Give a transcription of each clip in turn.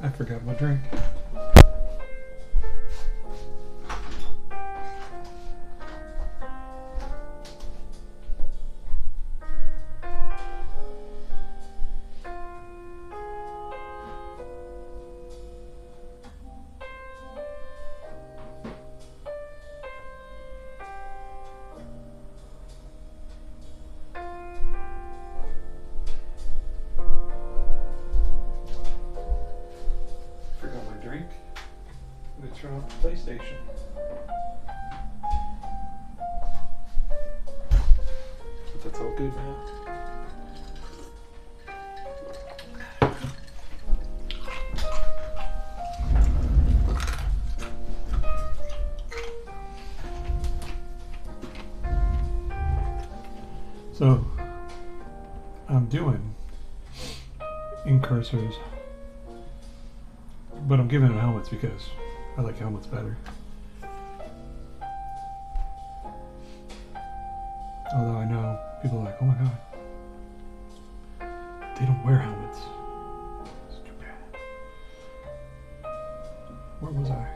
I forgot my drink. Turn off the PlayStation. But that's all good now. So, I'm doing Incursors, but I'm giving them helmets because I like helmets better. Although I know people are like, oh my god, they don't wear helmets. It's too bad. Where was I? I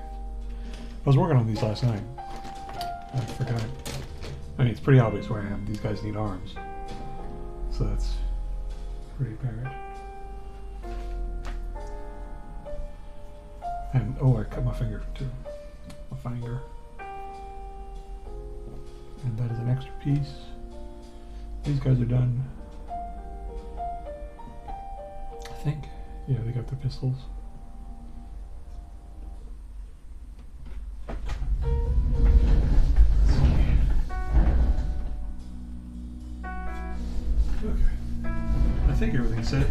was working on these last night. I forgot. I mean, it's pretty obvious where I am. These guys need arms. So that's pretty apparent. And oh, I cut my finger too. My finger. And that is an extra piece. These guys are done. I think. Yeah, they got the pistols. Okay. I think everything's set.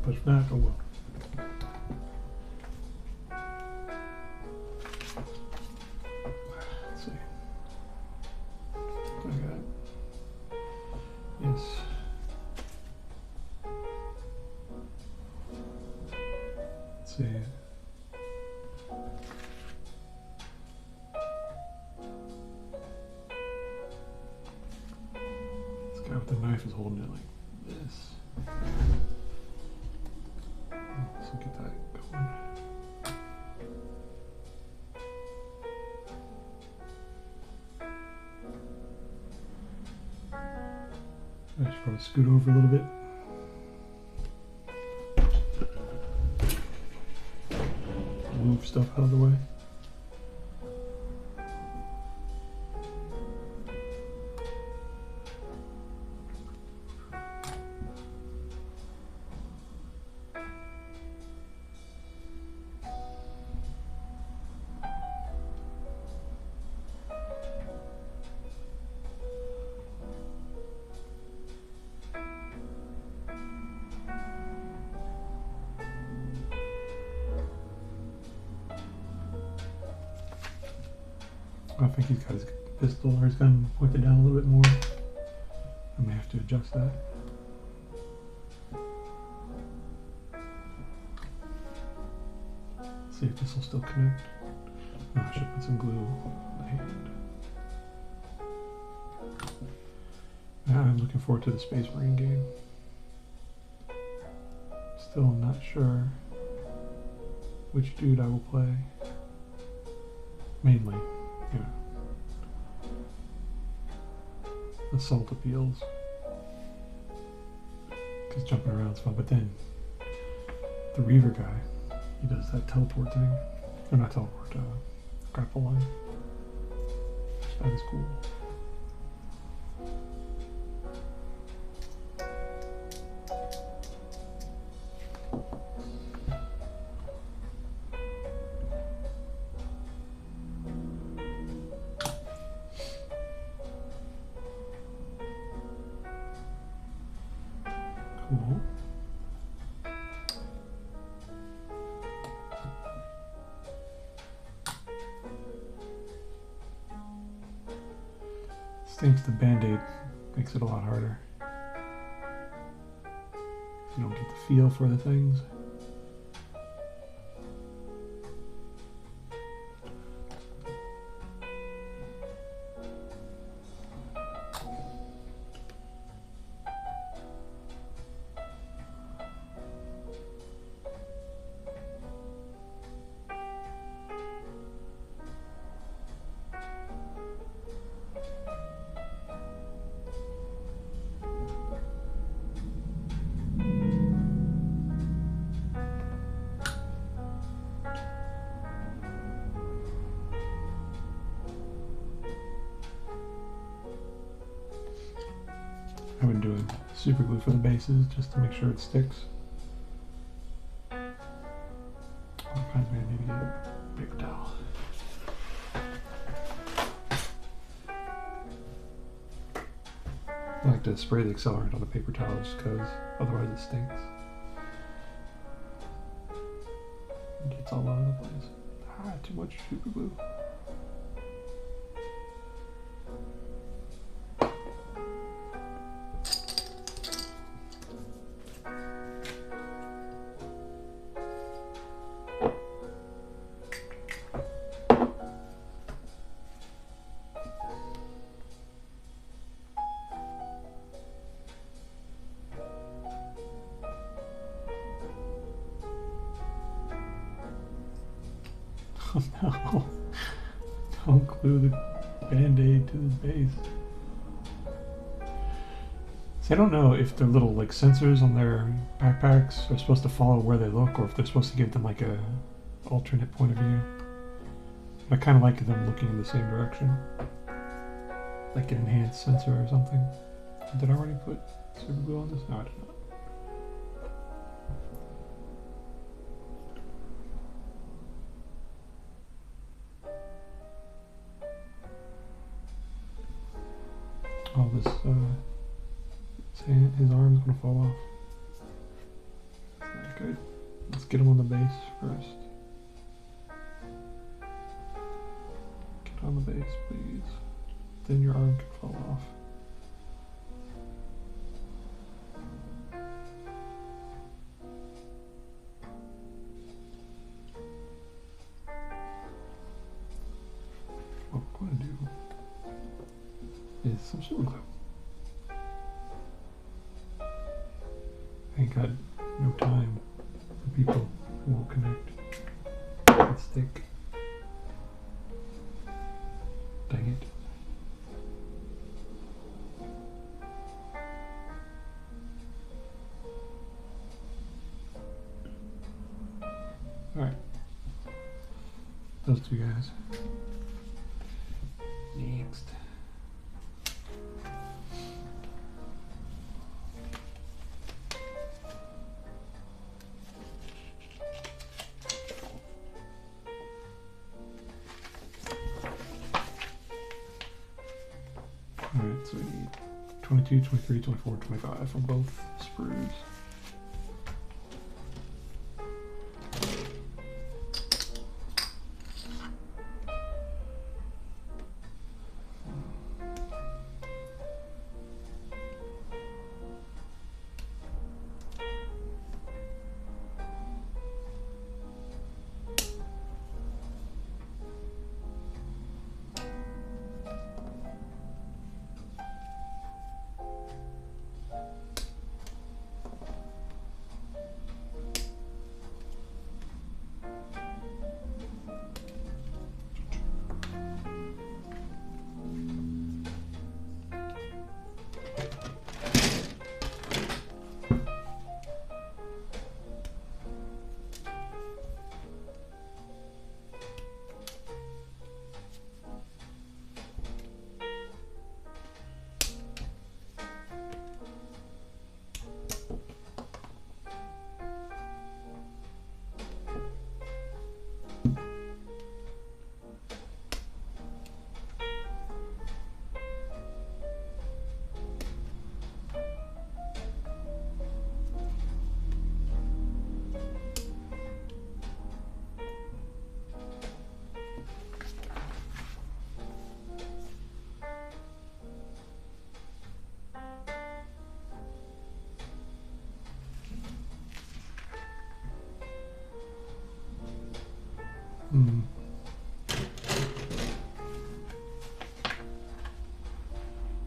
But if not, oh well. See. This guy with the knife is holding it like this. Let's get that going. I should probably scoot over a little bit. Move stuff out of the way. I think he's got his pistol or his gun pointed down a little bit more. I may have to adjust that. See if this will still connect. Oh, I should put some glue on the hand. Now I'm looking forward to the Space Marine game. Still not sure which dude I will play. Mainly. Yeah. Assault appeals. Because jumping around is fun, but then the Reaver guy, he does that teleport thing. Or not teleport, grapple line. That is cool. Cool. Stinks the Band-Aid makes it a lot harder. You don't get the feel for the things. I've been doing super glue for the bases just to make sure it sticks. Reminds me I need to get a paper towel. I like to spray the accelerant on the paper towel just because otherwise it stinks. It gets all over the place. Ah, too much super glue. Oh no. Don't glue the band-aid to the base. See, I don't know if the little like sensors on their backpacks are supposed to follow where they look or if they're supposed to give them like a alternate point of view. I kind of like them looking in the same direction. Like an enhanced sensor or something. Did I already put super glue on this? No, I did not. Oh, this, his arm's gonna fall off. That's not good. Let's get him on the base first. Get on the base, please. Then your arm can fall off. What I'm gonna do is some super glue. I ain't got no time for people who won't connect and stick. Dang it. Alright. Those two guys. Next. Alright, so we need 22, 23, 24, 25 from both sprues.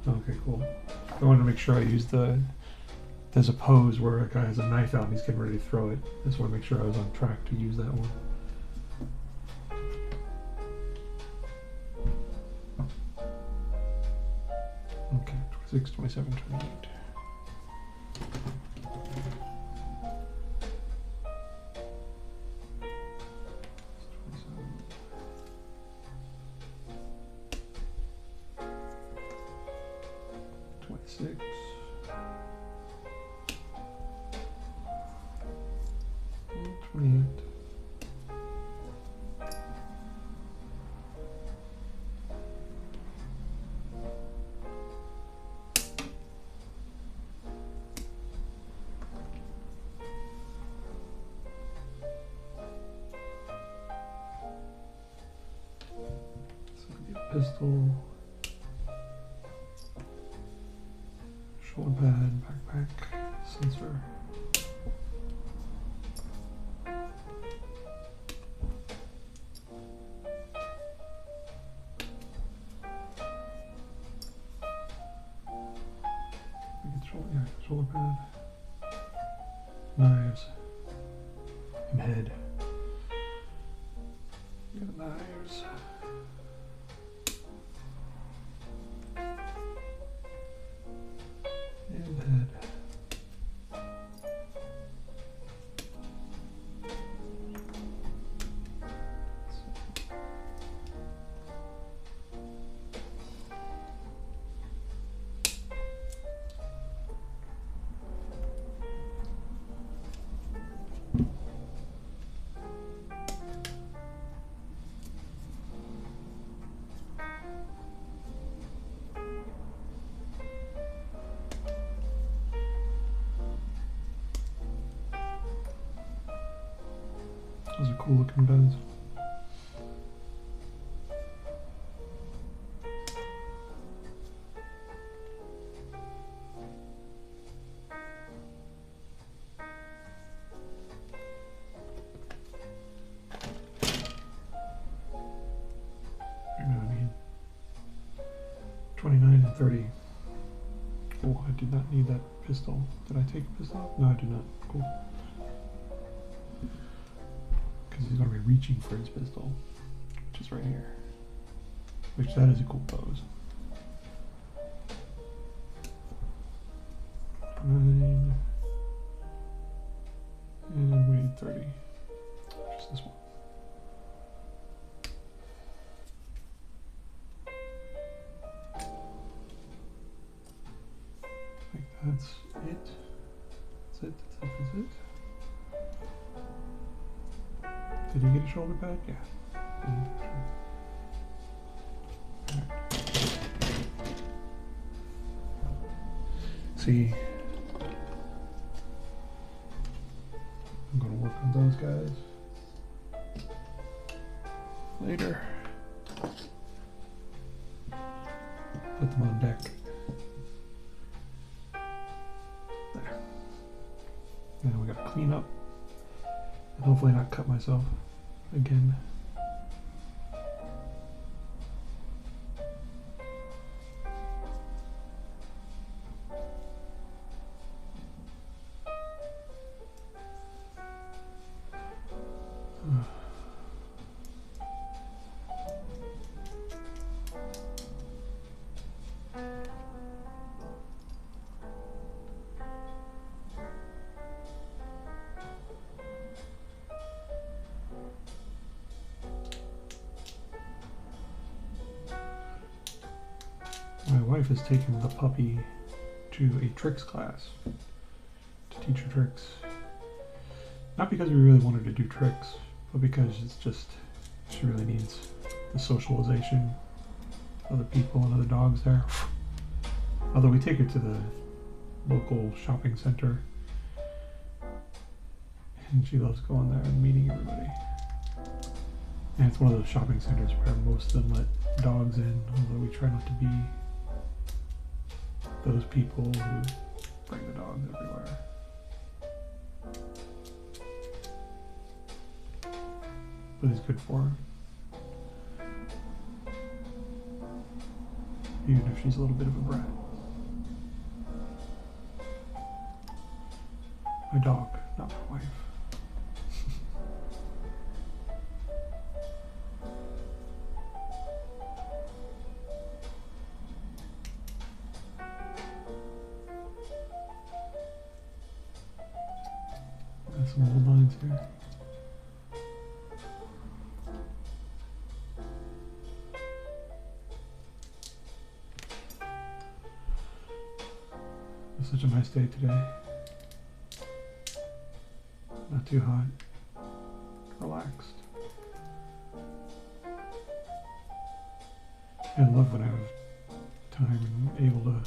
Okay, cool. I wanted to make sure I used there's a pose where a guy has a knife out and he's getting ready to throw it. I just want to make sure I was on track to use that one. Okay, 26, 27, 28. 26. 28. Pistol, shoulder pad, backpack, sensor. Shoulder pad, knives, and head. We got knives. And head. Those are cool looking guns. I need 29 and 30. Oh, I did not need that pistol. Did I take a pistol? No, I did not. Cool. Because he's going to be reaching for his pistol, which is right here. Which that is a cool pose. 9 and we need 30. Just this one. I think that's it. That's it. That's it. That's it. Did he get a shoulder pad? Yeah. See, I'm going to work on those guys later. Put them on deck. There. Now we got to clean up and hopefully not cut myself again. My wife has taken the puppy to a tricks class to teach her tricks. Not because we really wanted to do tricks, but because it's just, she really needs the socialization, other people and other dogs there. Although we take her to the local shopping center and she loves going there and meeting everybody. And it's one of those shopping centers where most of them let dogs in, although we try not to be those people who bring the dogs everywhere. But it's good for her. Even if she's a little bit of a brat. My dog, not my wife. Got some old lines here. It's such a nice day today. Not too hot. relaxed. I love when I have time and able to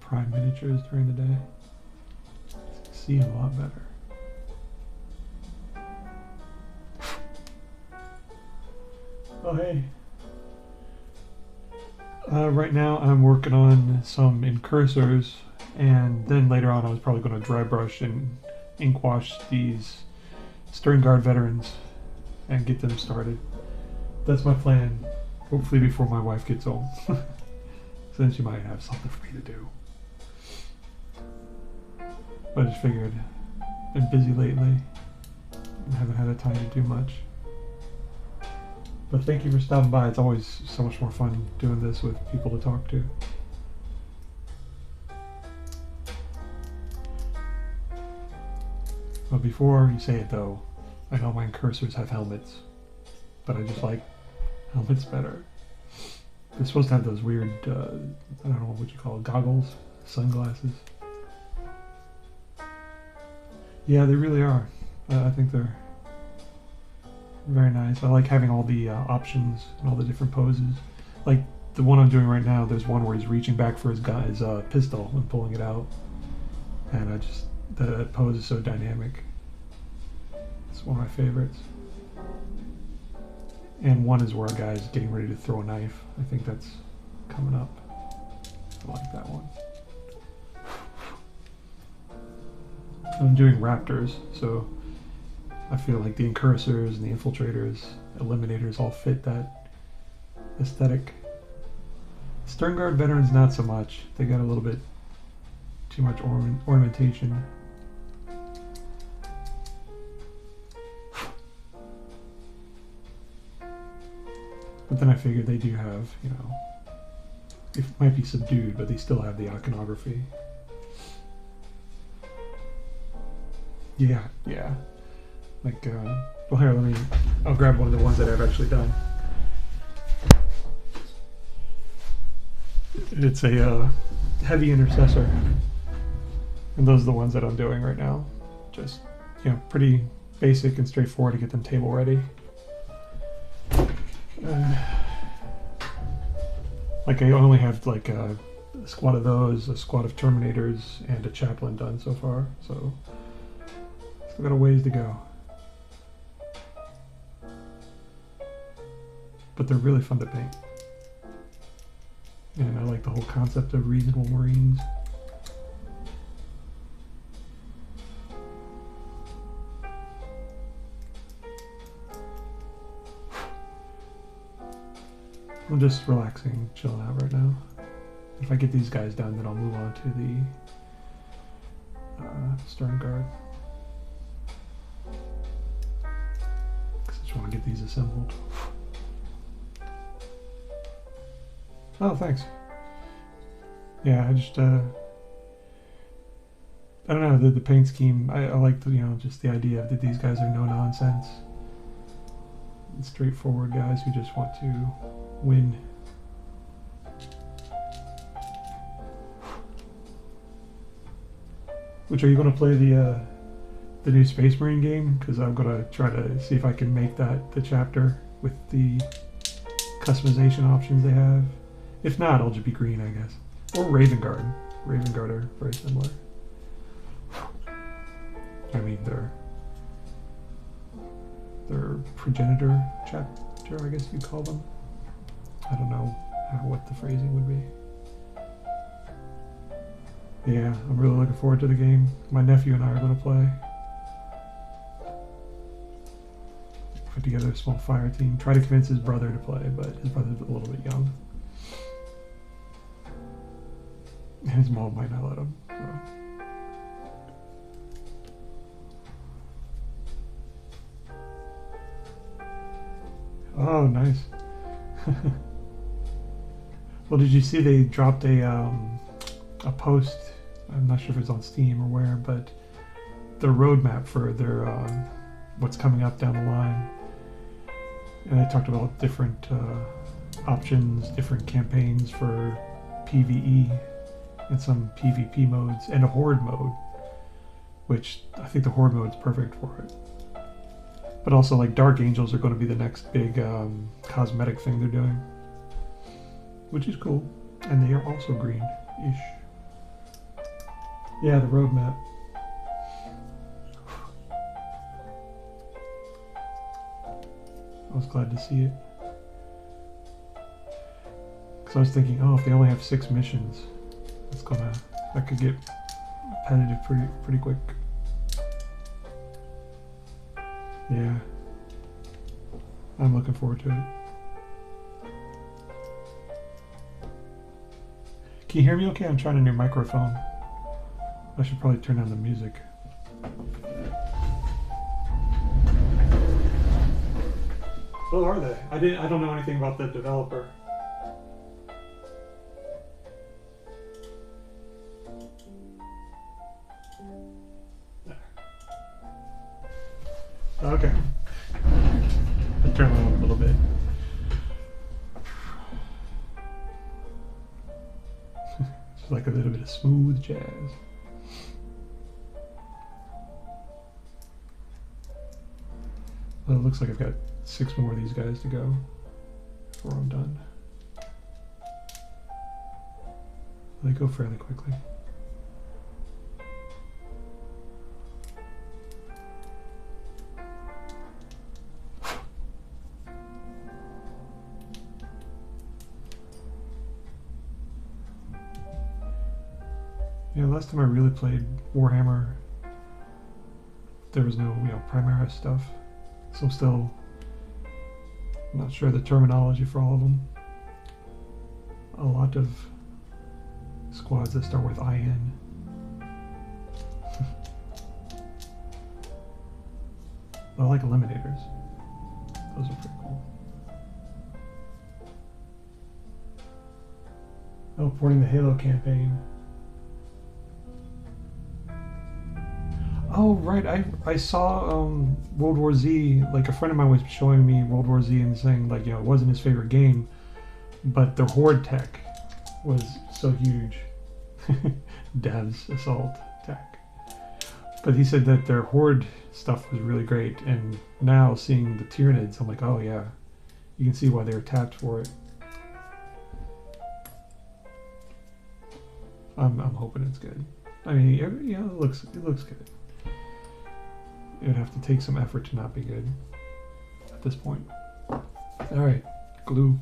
prime miniatures during the day. See them a lot better. Oh hey. Right now I'm working on some Incursors, and then later on I was probably going to dry brush and ink wash these Sternguard Veterans and get them started. That's my plan, hopefully before my wife gets home. Then she might have something for me to do. But I just figured I've been busy lately and haven't had the time to do much. But thank you for stopping by. It's always so much more fun doing this with people to talk to. But before you say it though, I know my Incursors have helmets, but I just like helmets better. They're supposed to have those weird, I don't know what you call it, goggles, sunglasses. Yeah, they really are. I think they're very nice. I like having all the options and all the different poses. Like the one I'm doing right now, there's one where he's reaching back for his pistol and pulling it out. And I just, that pose is so dynamic. It's one of my favorites. And one is where a guy's getting ready to throw a knife. I think that's coming up. I like that one. I'm doing raptors, so I feel like the Incursors and the Infiltrators, Eliminators all fit that aesthetic. Sternguard Veterans not so much. They got a little bit too much ornamentation. But then I figured they do have, you know, it might be subdued, but they still have the iconography. Yeah, yeah. Like, well here, I'll grab one of the ones that I've actually done. It's a heavy intercessor. And those are the ones that I'm doing right now. Just, you know, pretty basic and straightforward to get them table ready. Like I only have like a squad of those, a squad of Terminators, and a Chaplain done so far, so still got a ways to go. But they're really fun to paint. And I like the whole concept of reasonable Marines. I'm just relaxing, chilling out right now. If I get these guys done, then I'll move on to the Sternguard. Because I just want to get these assembled. Oh, thanks. Yeah, I just, I don't know, the paint scheme, I like the, you know, just the idea that these guys are no nonsense. Straightforward guys who just want to win. Which, are you going to play the new Space Marine game? Because I'm going to try to see if I can make that the chapter with the customization options they have. If not, I'll just be green, I guess. Or Raven Guard. Raven Guard are very similar. I mean, they're progenitor chapter, I guess you'd call them. I don't know what the phrasing would be. Yeah, I'm really looking forward to the game. My nephew and I are going to play. Put together a small fire team. Try to convince his brother to play, but his brother's a little bit young. And his mom might not let him. So. Oh, nice. Well, did you see they dropped a post? I'm not sure if it's on Steam or where, but the roadmap for their what's coming up down the line. And they talked about different options, different campaigns for PvE and some PvP modes and a Horde mode, which I think the Horde mode is perfect for it. But also, like, Dark Angels are going to be the next big cosmetic thing they're doing. Which is cool. And they are also green-ish. Yeah, the roadmap. I was glad to see it. Because I was thinking, oh, if they only have 6 missions, that could get repetitive pretty quick. Yeah. I'm looking forward to it. Can you hear me okay? I'm trying a new microphone. I should probably turn down the music. What are they? I don't know anything about the developer. Okay. I'll turn it on a little bit. Just like a little bit of smooth jazz. Well, it looks like I've got 6 more of these guys to go before I'm done. They go fairly quickly. Yeah, last time I really played Warhammer, there was no, Primaris stuff. So I'm still not sure the terminology for all of them. A lot of squads that start with IN. I like Eliminators. Those are pretty cool. Oh, porting the Halo campaign. Oh, right. I saw World War Z. Like, a friend of mine was showing me World War Z and saying, like, it wasn't his favorite game, but their horde tech was so huge. Devs assault tech. But he said that their horde stuff was really great, and now seeing the Tyranids, I'm like, oh yeah, you can see why they were tapped for it. I'm hoping it's good. I mean, it looks good. It would have to take some effort to not be good at this point. Alright, glue.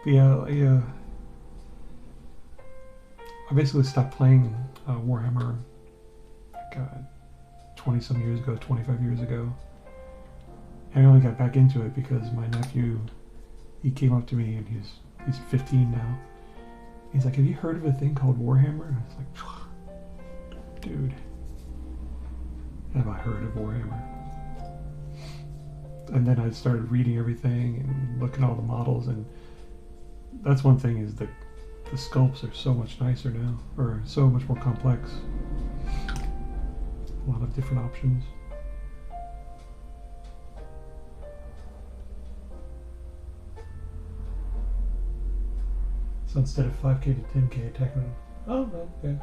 But yeah, I basically stopped playing Warhammer like 20-some years ago, 25 years ago. And I only got back into it because my nephew, he came up to me, and he's 15 now. He's like, have you heard of a thing called Warhammer? And I was like, dude, have I heard of Warhammer? And then I started reading everything and looking at all the models, and that's one thing, is that the sculpts are so much nicer now, or so much more complex. A lot of different options. So instead of 5K to 10K attacking. Oh, no, yeah.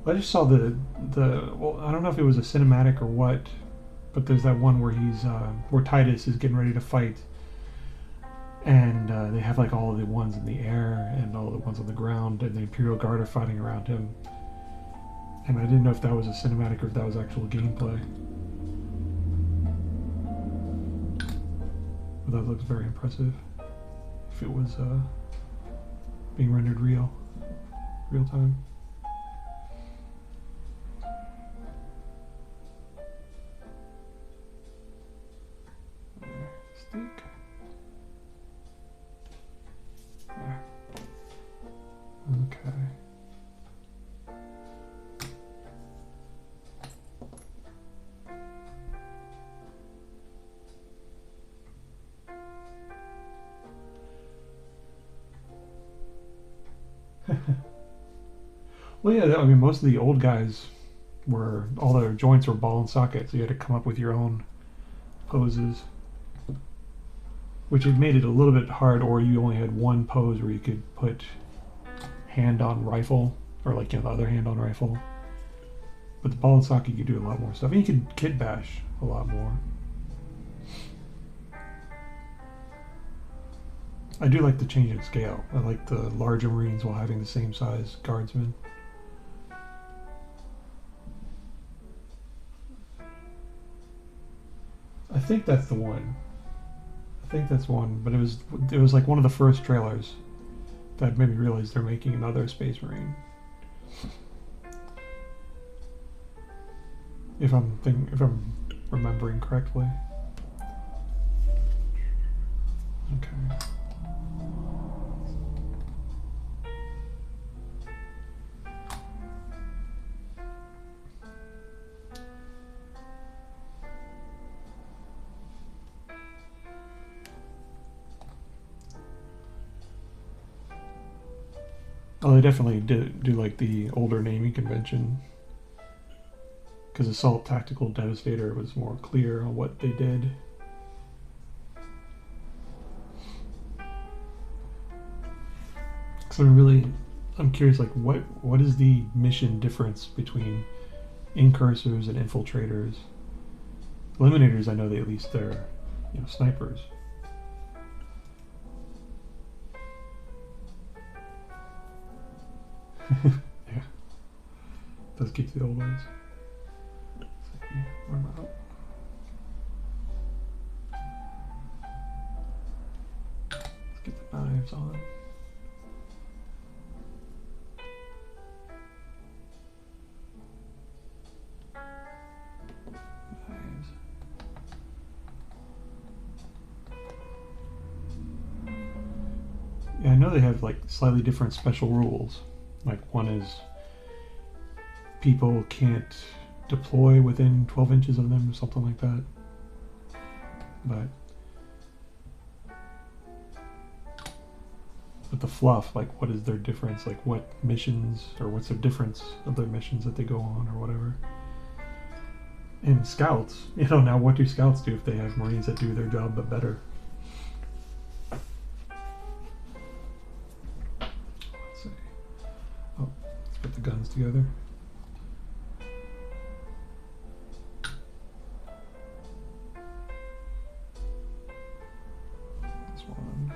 I just saw well, I don't know if it was a cinematic or what, but there's that one where where Titus is getting ready to fight, and they have like all of the ones in the air and all the ones on the ground, and the Imperial Guard are fighting around him. And I didn't know if that was a cinematic or if that was actual gameplay. But that looks very impressive. If it was being rendered real time. Stick. There. Okay. Well, yeah, I mean, most of the old guys, were all their joints were ball and socket, so you had to come up with your own poses, which had made it a little bit hard. Or you only had one pose where you could put hand on rifle, or like, you know, the other hand on rifle. But the ball and socket, you could do a lot more stuff. And you could kit bash a lot more. I do like the change in scale. I like the larger Marines while having the same size guardsmen. I think that's the one. I think that's one, but it was like one of the first trailers that made me realize they're making another Space Marine. If I'm remembering correctly. Okay. Oh, they definitely do like the older naming convention, because Assault Tactical Devastator was more clear on what they did. So I'm curious, like what is the mission difference between Incursors and Infiltrators? Eliminators, I know they at least they're, you know, snipers. Yeah, does keep the old ones. Where am I? Let's get the knives on. Knives. Yeah, I know they have like slightly different special rules. Like one is people can't deploy within 12 inches of them or something like that. But the fluff, like what is their difference? Like what missions, or what's their difference of their missions that they go on or whatever. And scouts, you know, now what do scouts do if they have Marines that do their job but better? Let's see. Oh, let's put the guns together. This one.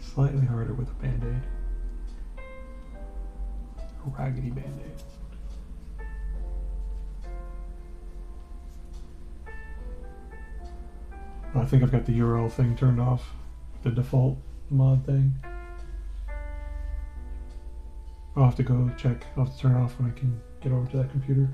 Slightly harder with a band-aid. A raggedy band-aid. I think I've got the URL thing turned off, the default mod thing. I'll have to go check. I'll have to turn it off when I can get over to that computer.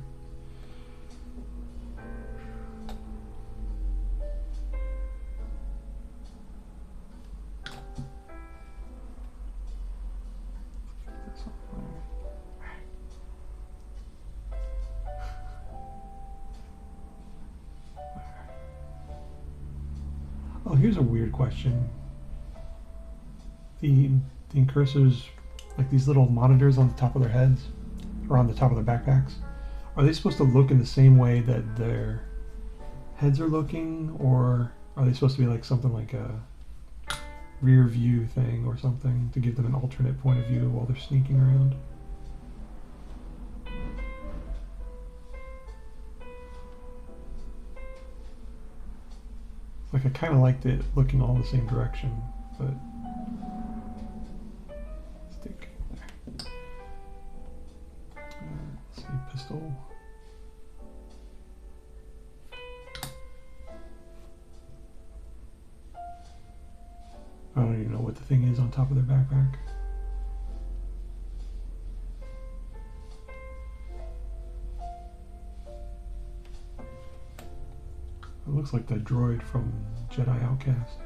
Oh, here's a weird question. The Incursors, like these little monitors on the top of their heads, or on the top of their backpacks, are they supposed to look in the same way that their heads are looking, or are they supposed to be like something like a rear view thing or something to give them an alternate point of view while they're sneaking around? Like, I kind of liked it looking all the same direction, but stick there. Let's see, pistol. I don't even know what the thing is on top of their backpack. It looks like that droid from Jedi Outcast.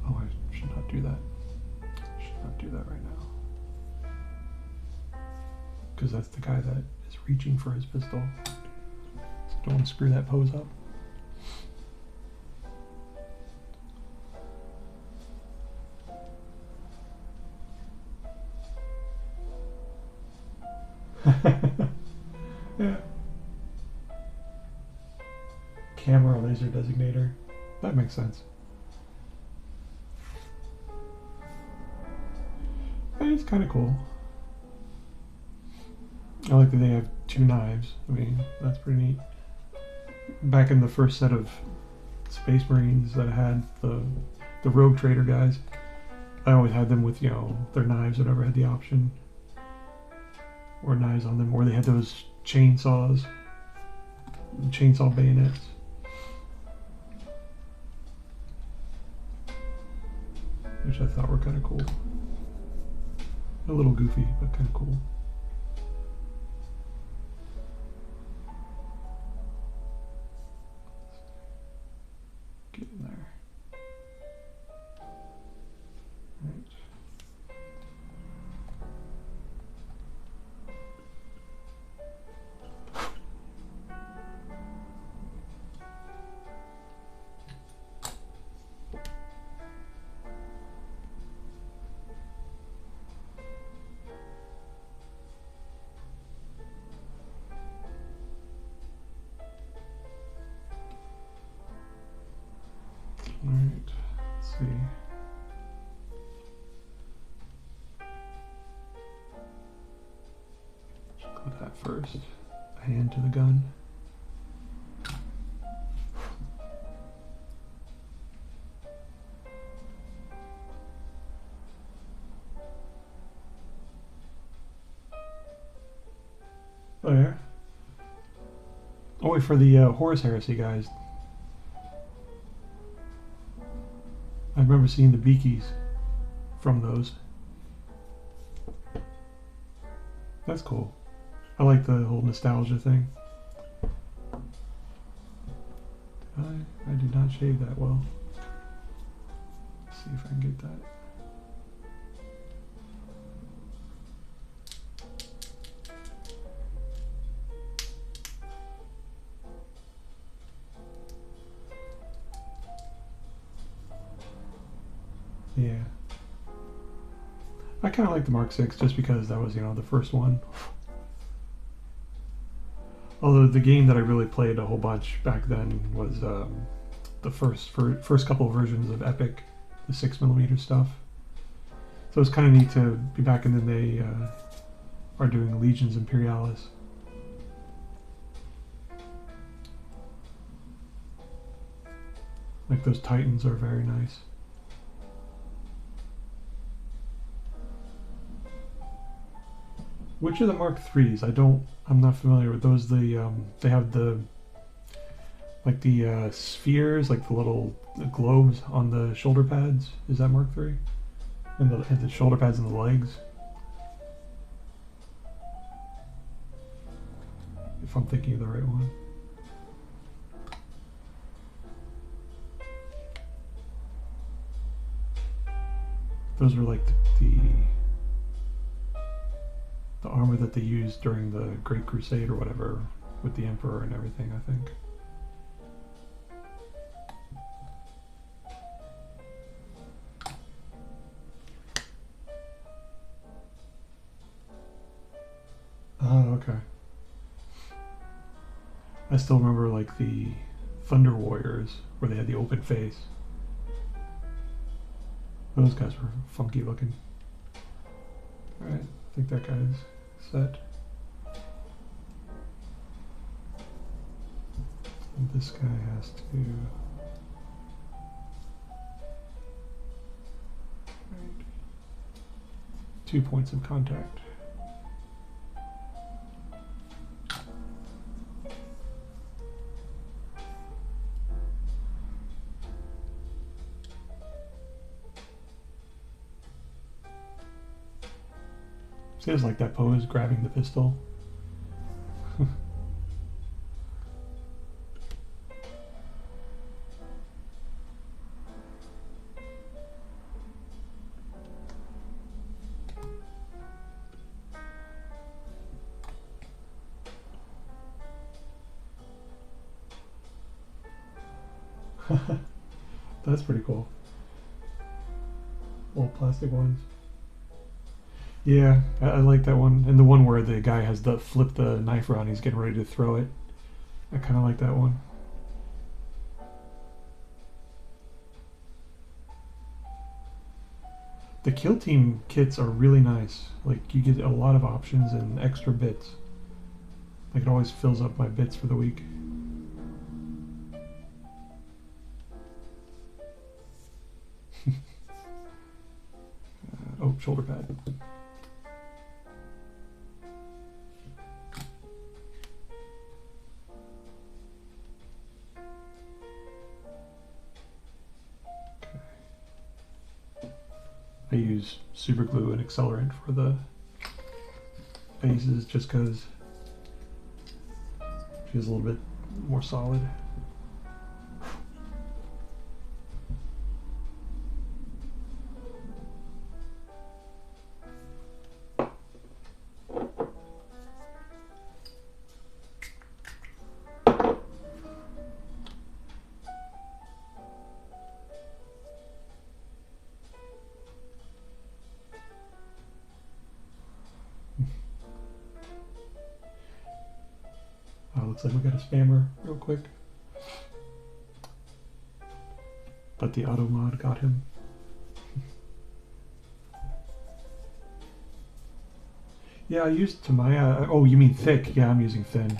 Oh, I should not do that. I should not do that right now. because that's the guy that is reaching for his pistol. So don't want to screw that pose up. Yeah. Camera laser designator. That makes sense. It's kind of cool. I like that they have 2 knives. I mean, that's pretty neat. Back in the first set of Space Marines that I had, the Rogue Trader guys, I always had them with, you know, their knives whenever I had the option. Or knives on them, or they had those chainsaws, chainsaw bayonets. Which I thought were kind of cool. A little goofy, but kind of cool. Get in there. Right. Alright, let's see. Just put that first. Hand to the gun. Oh yeah? Oh wait, for the Horus Heresy guys. I remember seeing the Beakies from those. That's cool. I like the whole nostalgia thing. I did not shave that well. Let's see if I can get that. Yeah. I kind of like the Mark 6 just because that was, you know, the first one. Although the game that I really played a whole bunch back then was the first couple of versions of Epic, the 6mm stuff. So it's kind of neat to be back, and then they are doing Legions Imperialis. Like those Titans are very nice. Which are the Mark IIIs? I'm not familiar with those. They have the spheres, like the little globes on the shoulder pads. Is that Mark III? And the shoulder pads and the legs. If I'm thinking of the right one. Those were like the armor that they used during the Great Crusade or whatever with the Emperor and everything, I think. Oh, okay. I still remember like the Thunder Warriors where they had the open face. Those guys were funky looking. Alright, I think that guy's set. And this guy has to... Right. 2 points of contact. See, it's like that pose, grabbing the pistol. That's pretty cool. Little plastic ones. Yeah, I like that one. And the one where the guy has the flip the knife around, he's getting ready to throw it. I kind of like that one. The Kill Team kits are really nice. Like, you get a lot of options and extra bits. Like, it always fills up my bits for the week. Oh, shoulder pad. I use super glue and accelerant for the bases just because it feels a little bit more solid. Looks like we got a spammer real quick. But the auto mod got him. Yeah, I used Tamaya. Oh, you mean thick? Yeah, I'm using thin.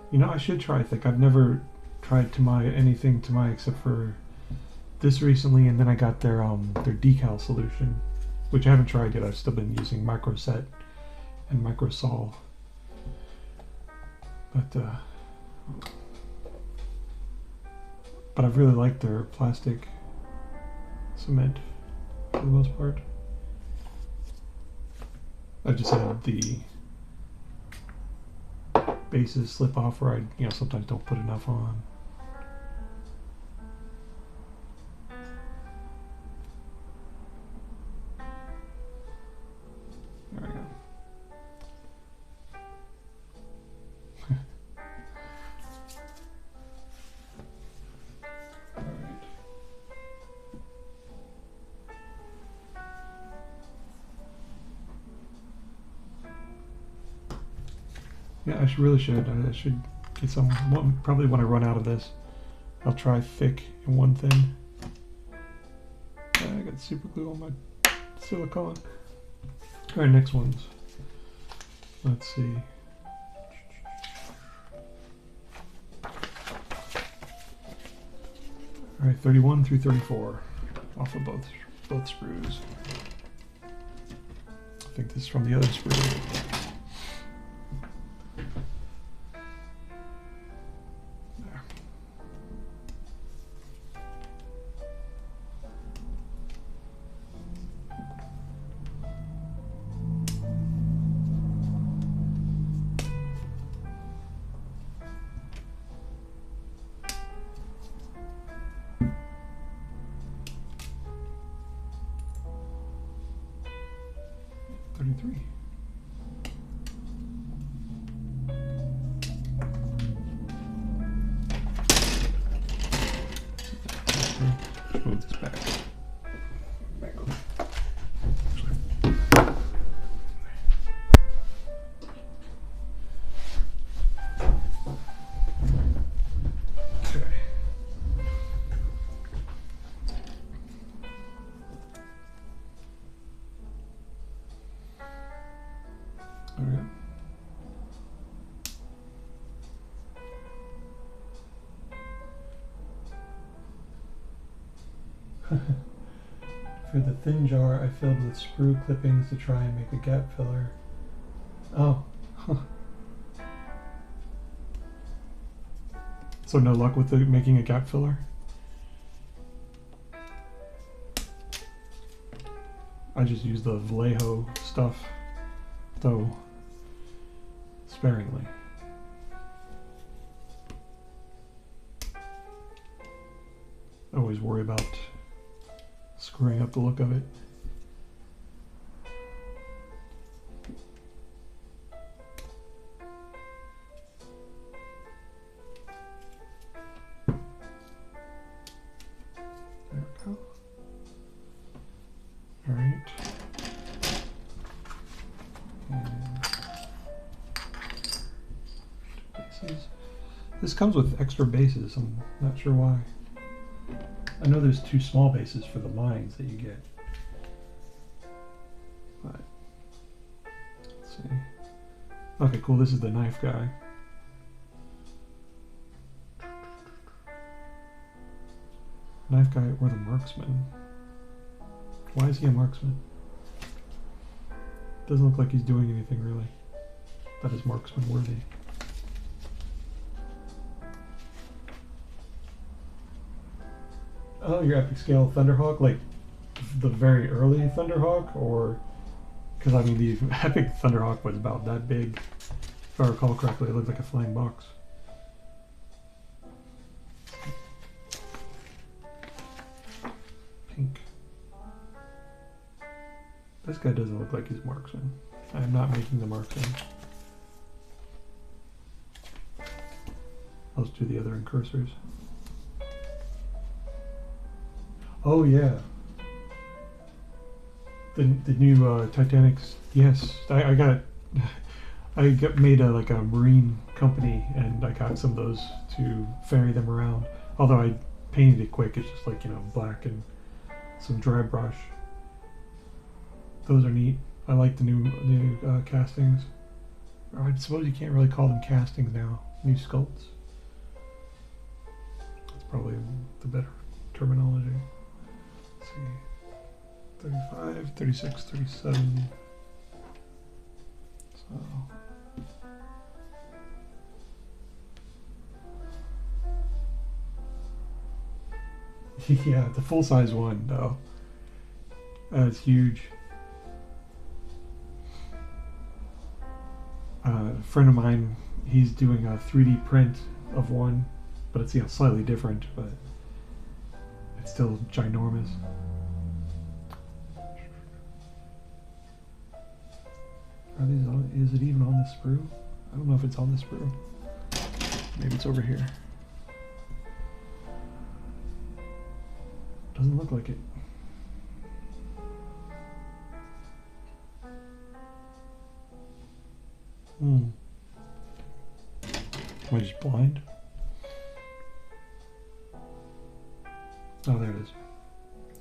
You know, I should try thick. I've never tried Tamaya, anything Tamaya except for this recently, and then I got their decal solution, which I haven't tried yet. I've still been using Microset and Microsol. But I've really liked their plastic cement for the most part. I just had the bases slip off where I, sometimes don't put enough on. There we go. Yeah, I really should. I should get some. Probably when I run out of this, I'll try thick and one thin. I got super glue on my silicone. All right, next ones. Let's see. All right, 31 through 34 off of both screws. I think this is from the other screw. Move this back. Okay. There we go. For the thin jar, I filled with screw clippings to try and make a gap filler. Oh. Huh. So no luck with making a gap filler? I just use the Vallejo stuff, though sparingly. I always worry about screwing up the look of it. This comes with extra bases. I'm not sure why. I know there's 2 small bases for the mines that you get. But let's see. Okay, cool. This is the knife guy. Knife guy or the marksman. Why is he a marksman? Doesn't look like he's doing anything really that is marksman worthy. Oh, your epic scale Thunderhawk, like the very early Thunderhawk, or because I mean the epic Thunderhawk was about that big. If I recall correctly, it looked like a flying box. Pink. This guy doesn't look like he's marksman. I am not making the marksman. Let's do the other Incursors. Oh yeah. The new Titanics. Yes, I got made like a marine company, and I got some of those to ferry them around. Although I painted it quick, it's just like, you know, black and some dry brush. Those are neat. I like the new castings. Or I suppose you can't really call them castings now. New sculpts. That's probably the better terminology. Let's see. 35, 36, 37. So. Yeah, the full-size one, though. It's huge. A friend of mine, he's doing a 3D print of one, but it's, you know, slightly different, but it's still ginormous. Are these on, is it even on the sprue? I don't know if it's on the sprue. Maybe it's over here. Doesn't look like it. Am I just blind? Oh, there it is.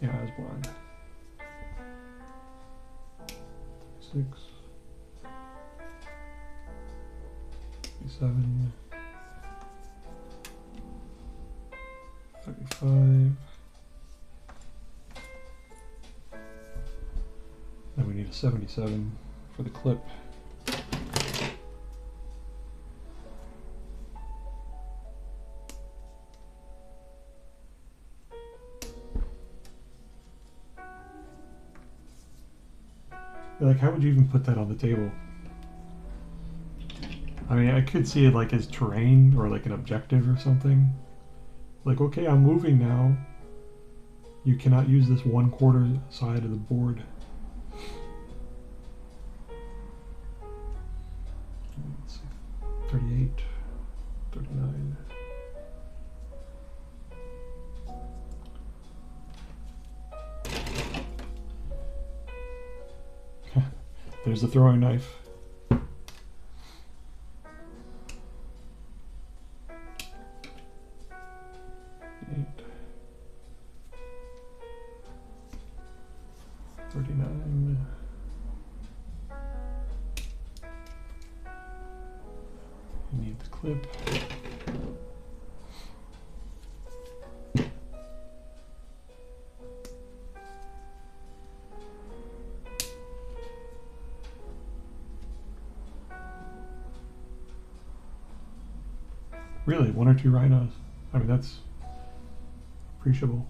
Yeah, I was blind. 6, 37, 35. Then we need a 77 for the clip. Like, how would you even put that on the table? I mean, I could see it like as terrain or like an objective or something. Like, okay, I'm moving now. You cannot use this 1/4 side of the board. Let's see. 38, 39. There's the throwing knife. Eight. 39. You need the clip. Really, 1 or 2 rhinos. I mean, that's appreciable.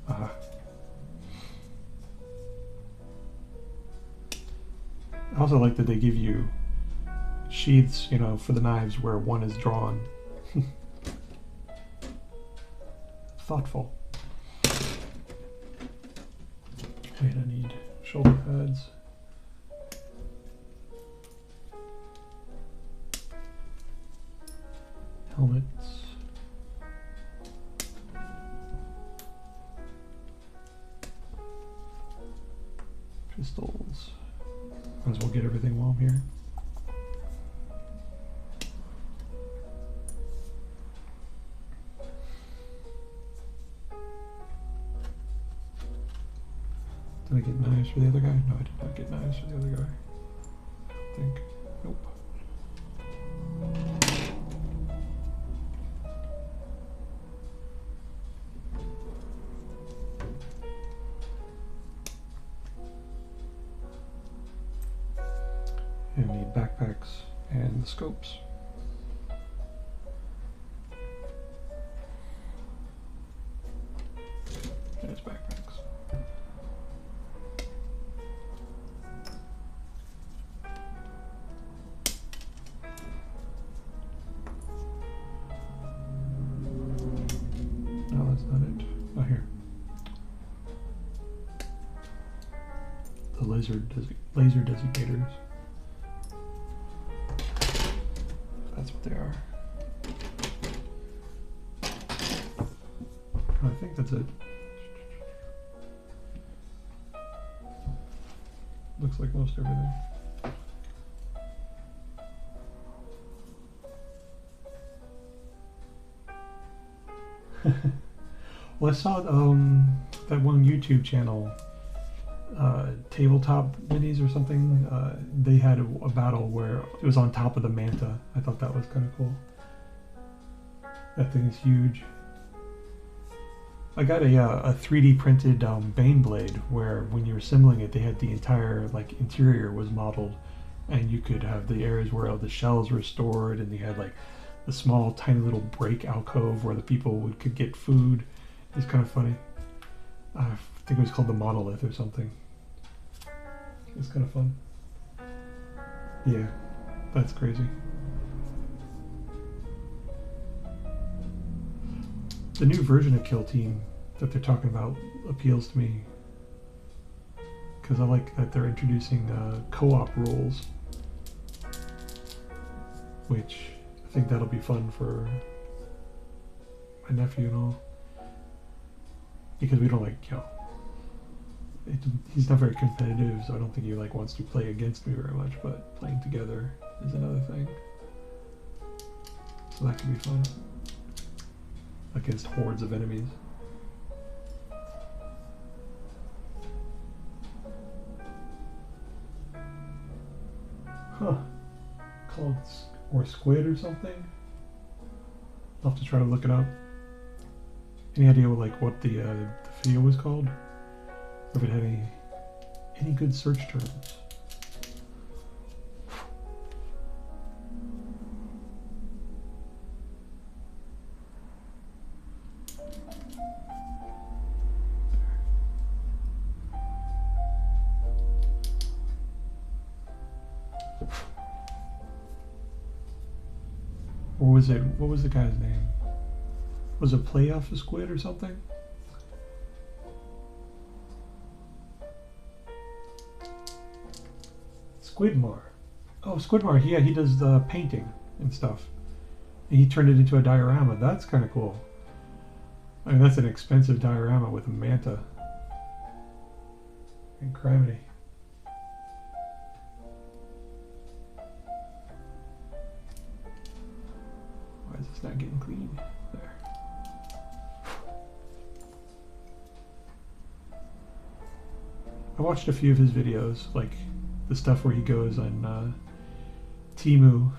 I also like that they give you sheaths, you know, for the knives where one is drawn. Thoughtful. Wait, I need shoulder pads. Helmets. Pistols. Might as well get everything while I'm here. Did I get knives for the other guy? No, I did not get knives for the other guy. I think. Nope. And need backpacks and the scopes. There's backpacks. No, that's not it. Oh, here. The laser designators. That's what they are. I think that's it. Looks like most everything. Well, I saw that one YouTube channel, Tabletop Minis or something. They had a battle where it was on top of the Manta. I thought that was kind of cool. That thing is huge. I got a 3D printed Bane blade where when you were assembling it, they had the entire like interior was modeled, and you could have the areas where all the shells were stored, and they had like the small tiny little break alcove where the people could get food. It's kind of funny. I think it was called the Monolith or something. It's kind of fun. Yeah, that's crazy. The new version of Kill Team that they're talking about appeals to me because I like that they're introducing co-op rules, which I think that'll be fun for my nephew and all, because we don't like, he's not very competitive, so I don't think he like wants to play against me very much, but playing together is another thing, so that could be fun. Against hordes of enemies. Huh. Called or squid or something? I'll have to try to look it up. Any idea what the video was called? Or if it had any good search terms? Or was it, what was the guy's name? Was it Play Off a Squid or something? Squidmar. Oh, Squidmar, yeah, he does the painting and stuff. And he turned it into a diorama. That's kind of cool. I mean, that's an expensive diorama with a manta. And criminy. Why is this not getting clean? There. I watched a few of his videos, like the stuff where he goes on Temu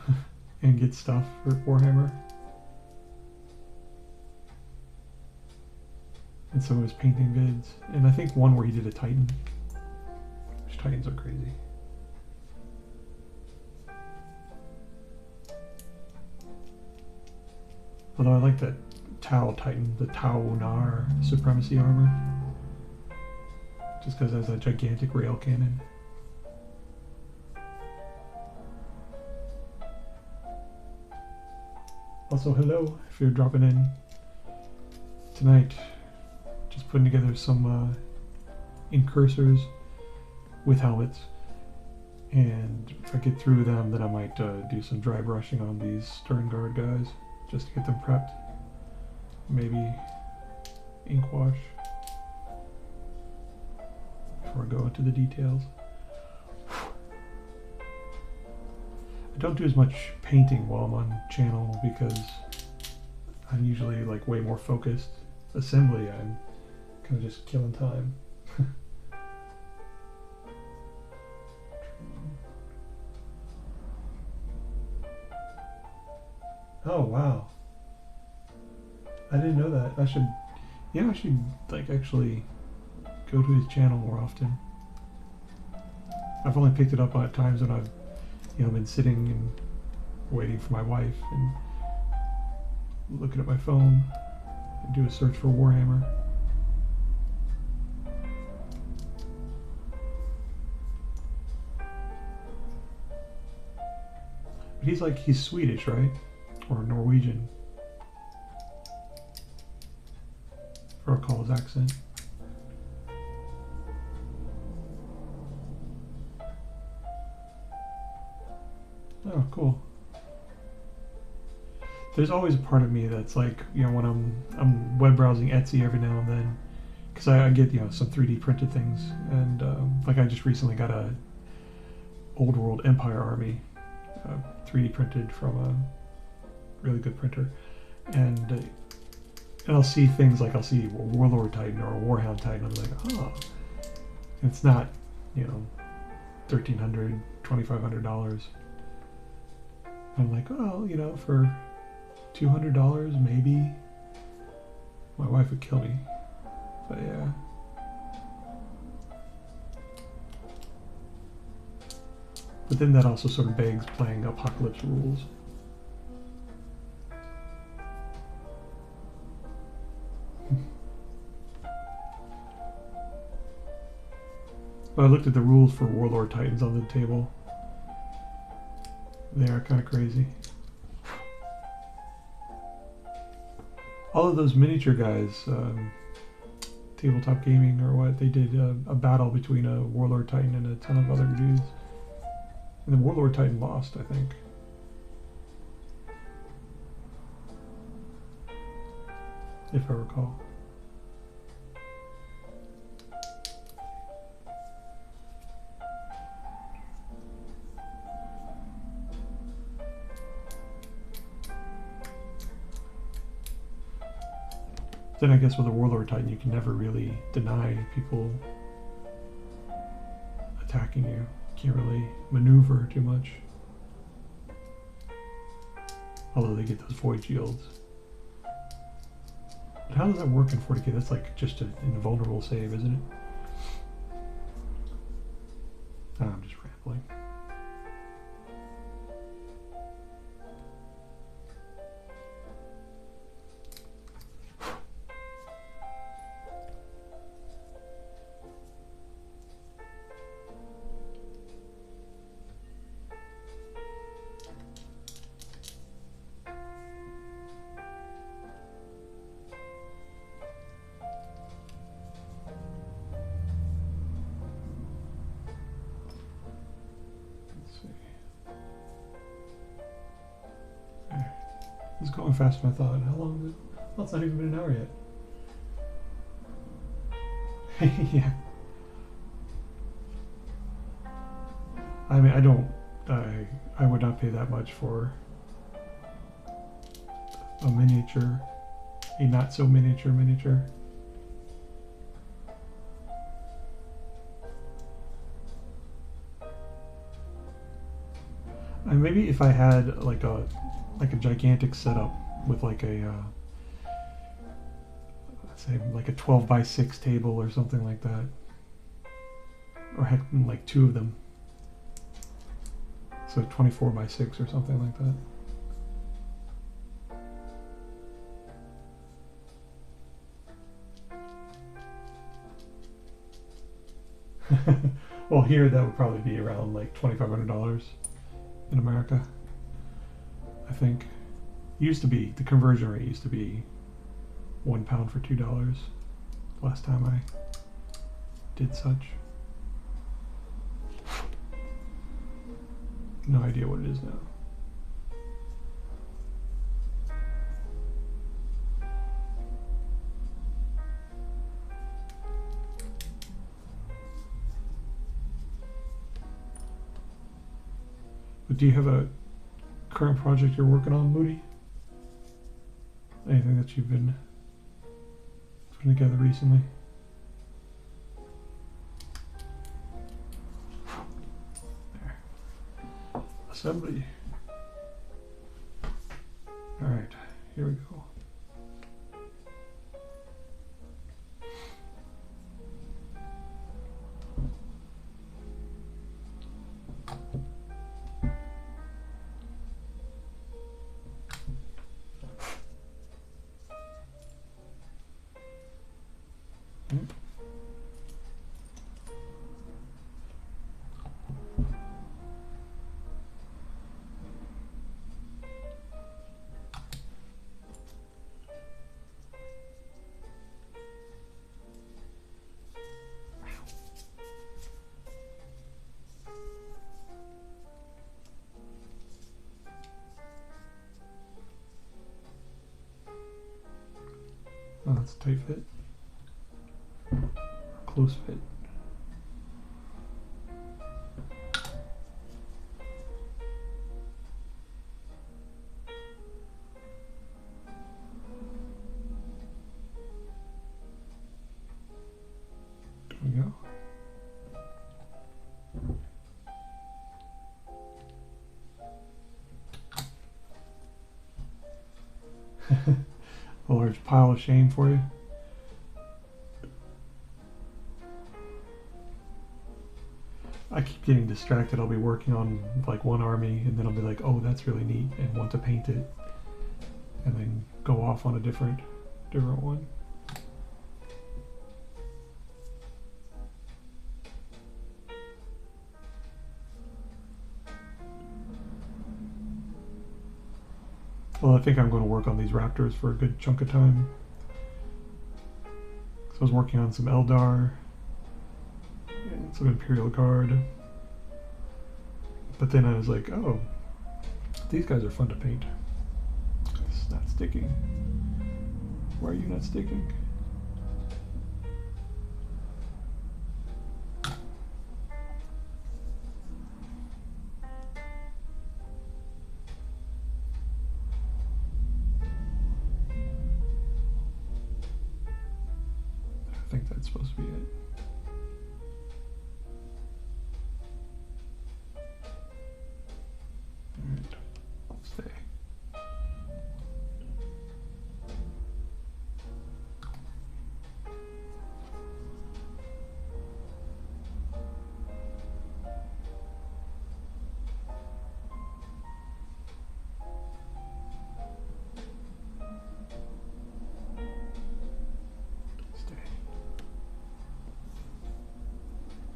and gets stuff for Warhammer. And some of his painting vids. And I think one where he did a Titan. Which Titans are crazy. Although I like that Tau Titan, the Tau Nar Supremacy armor. Just because it has a gigantic rail cannon. Also, hello, if you're dropping in tonight. Just putting together some Incursors with helmets. And if I get through them, then I might do some dry brushing on these Sternguard guys, just to get them prepped. Maybe ink wash before I go into the details. I don't do as much painting while I'm on channel because I'm usually like way more focused. Assembly, I'm kind of just killing time. Oh wow. I didn't know that. I should, yeah, I should like actually go to his channel more often. I've only picked it up at times when I've, been sitting and waiting for my wife and looking at my phone and do a search for Warhammer. But he's Swedish, right? Or Norwegian. If I recall his accent. Oh, cool. There's always a part of me that's like, when I'm web browsing Etsy every now and then, because I get some 3D printed things, and like I just recently got a Old World Empire army 3D printed from a really good printer, and I'll see things like I'll see a Warlord Titan or a Warhound Titan. I'm like, oh, it's not $1,300, $2,500. I'm like, oh, for $200 maybe. My wife would kill me, but yeah. But then that also sort of begs playing Apocalypse rules. But I looked at the rules for Warlord Titans on the table. They are kind of crazy. All of those miniature guys, Tabletop Gaming or what, they did a battle between a Warlord Titan and a ton of other dudes. And the Warlord Titan lost, I think. If I recall. Then I guess with a Warlord Titan you can never really deny people attacking you. Can't really maneuver too much. Although they get those void shields. But how does that work in 40k? That's like just an invulnerable save, isn't it? I'm just rambling. It's going faster than I thought. How long is it? Well, it's not even been an hour yet. Yeah. I mean, I would not pay that much for a miniature, a not so miniature miniature. And maybe if I had like a gigantic setup with like a let's say like a 12x6 table or something like that, or heck, like two of them, so 24x6 or something like that. Well, here that would probably be around like $2,500 in America, I think. Used to be, the conversion rate used to be £1 for $2 last time I did such. No idea what it is now. But do you have a current project you're working on, Moody? Anything that you've been putting together recently? There. Assembly. All right, here we go. Oh, that's a tight fit. Close fit. There we go. A large pile of shame for you. I keep getting distracted. I'll be working on like one army and then I'll be like, oh, that's really neat, and want to paint it, and then go off on a different one. Well, I think I'm going to work on these raptors for a good chunk of time. So I was working on some Eldar and some Imperial Guard. But then I was like, oh, these guys are fun to paint. It's not sticking. Why are you not sticking? I think that's supposed to be it. Alright, stay.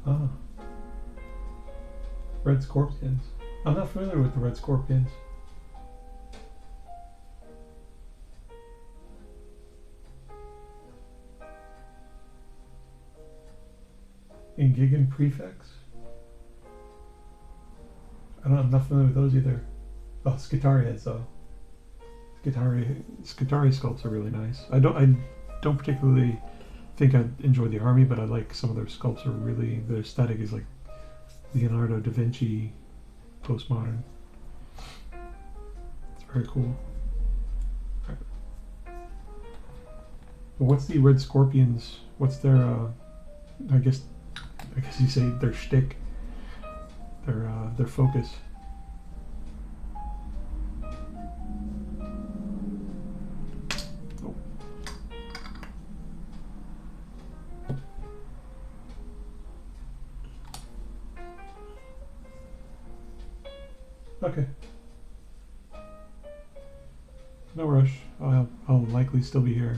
Ah, red scorpions. I'm not familiar with the red scorpions. Ingigan prefects? I'm not familiar with those either. Oh, Skitari heads though. Skitari sculpts are really nice. I don't particularly think I enjoy the army, but I like some of their sculpts are really, their aesthetic is like Leonardo da Vinci postmodern. It's very cool. Right. But what's the red scorpions? What's their I guess you say their shtick, their focus. Oh. Okay. No rush. I'll likely still be here.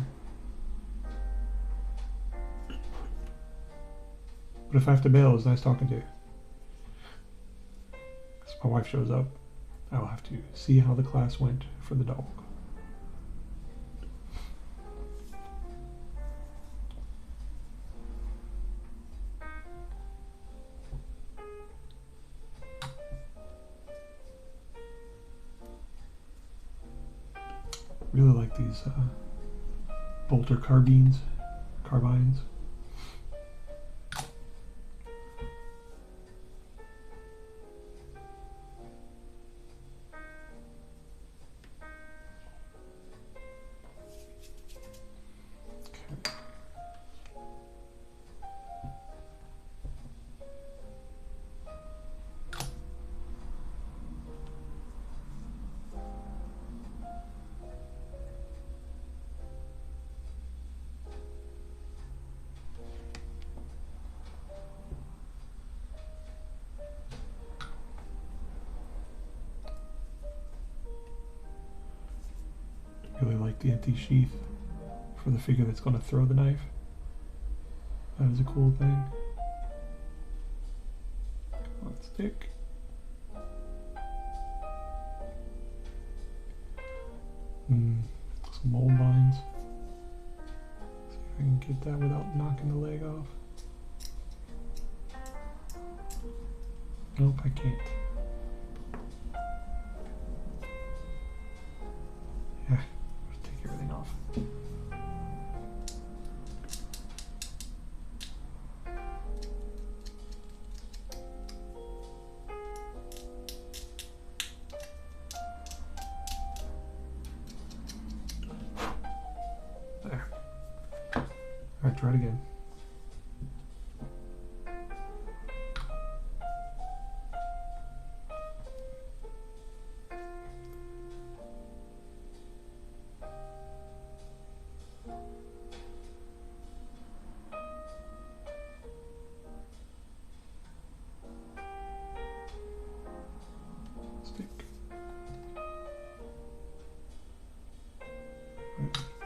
But if I have to bail, it's nice talking to you. Because my wife shows up, I'll have to see how the class went for the dog. Really like these bolter carbines. like the empty sheath for the figure that's going to throw the knife. That is a cool thing. Come on, stick. Some mold vines. See if I can get that without knocking the leg off. Nope, I can't. Yeah, just take everything off. There. Alright, try it again.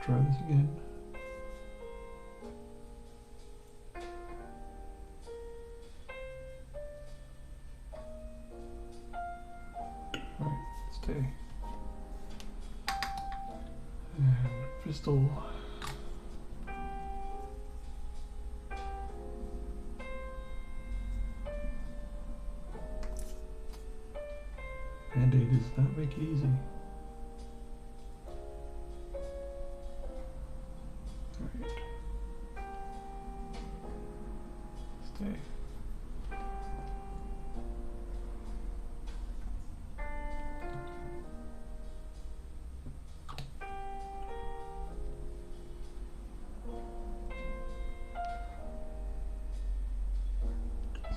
Try this again. Alright, stay. And pistol. Band-Aid does not make it easy. Alright. Stay.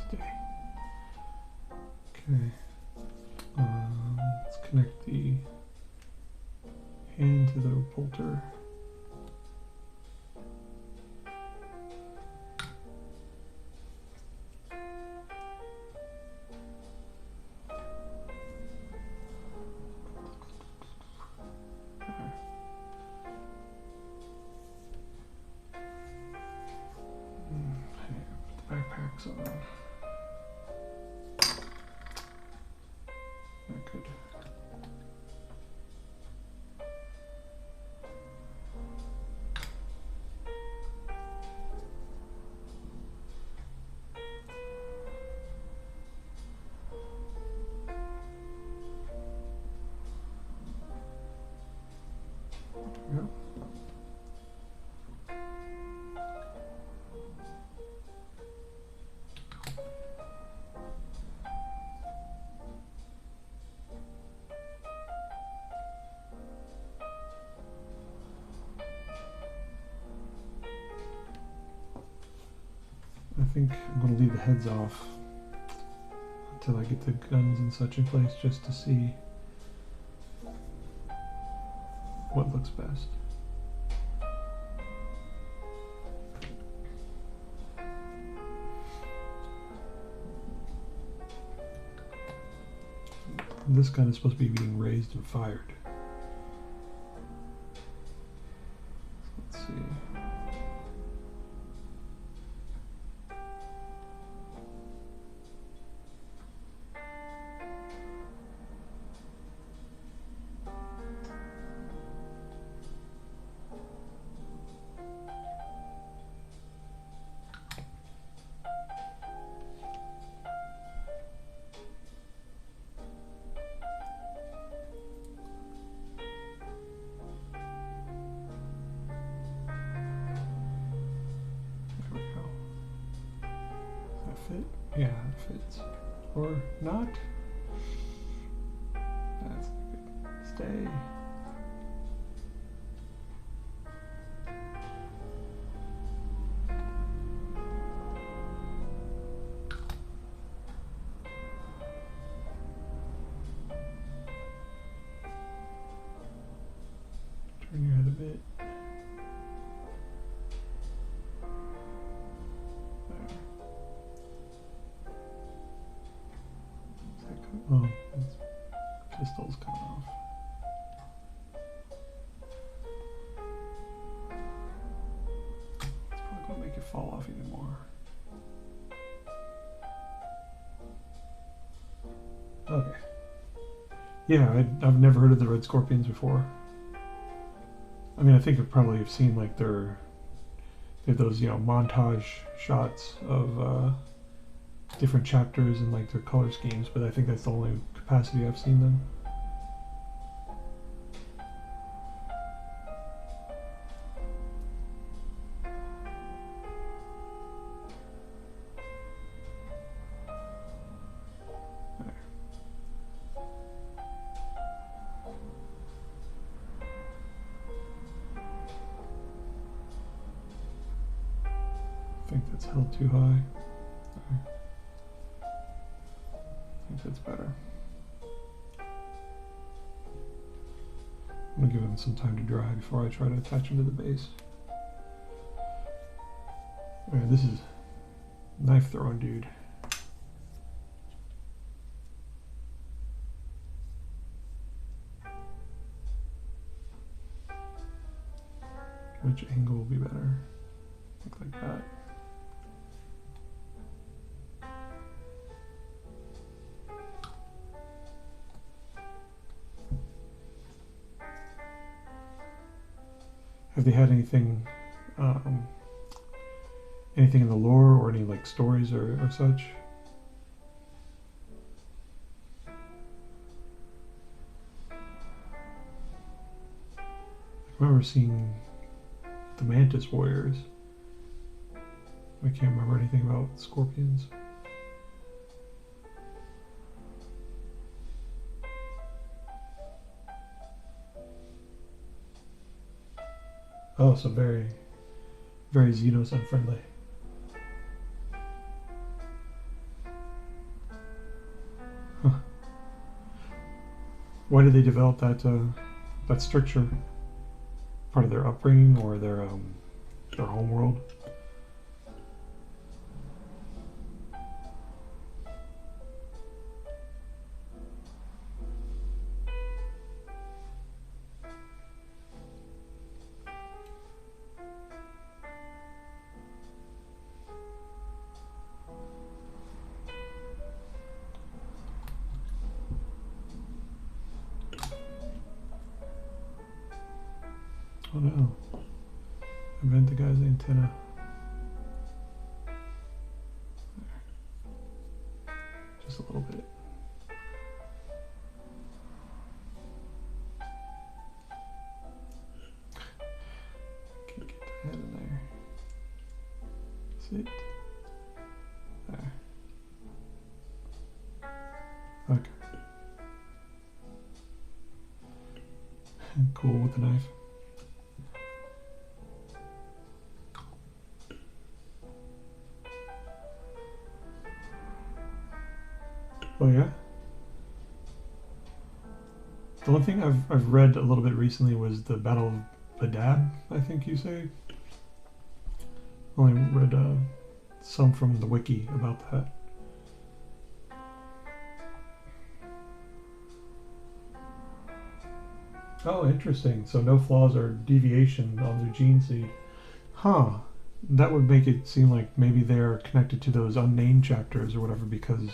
Stay. Okay. Let's connect the hand to the bolter. Backpacks on. Not good. There we go. I think I'm going to leave the heads off until I get the guns and such in place, just to see what looks best. This gun is supposed to be being raised and fired. Let's see. Fit? Yeah, it fits. Or not? That's good. Stay. Turn your head a bit. Oh, pistol's coming off. Okay. Yeah, I've never heard of the red scorpions before. I mean, I think I probably have seen like they have those, you know, montage shots of different chapters and like their color schemes, but I think that's the only capacity I've seen them. I think that's held too high. I think that's better. I'm gonna give him some time to dry before I try to attach him to the base. Alright, this is knife throwing dude. Which angle will be better? I think like that. Have they had anything anything in the lore or any like stories or such? I remember seeing the Mantis Warriors. I can't remember anything about scorpions. Oh, so very, very Xenos unfriendly. Huh. Why did they develop that stricture? Part of their upbringing or their home world? Oh no. I bent the guy's antenna. Just a little bit. Can get the head in there. Sit. There. Okay. Cool with the knife. Oh yeah? The only thing I've read a little bit recently was the Battle of Badab, I think you say. Only read some from the wiki about that. Oh, interesting. So no flaws or deviation on their gene seed. Huh. That would make it seem like maybe they're connected to those unnamed chapters or whatever, because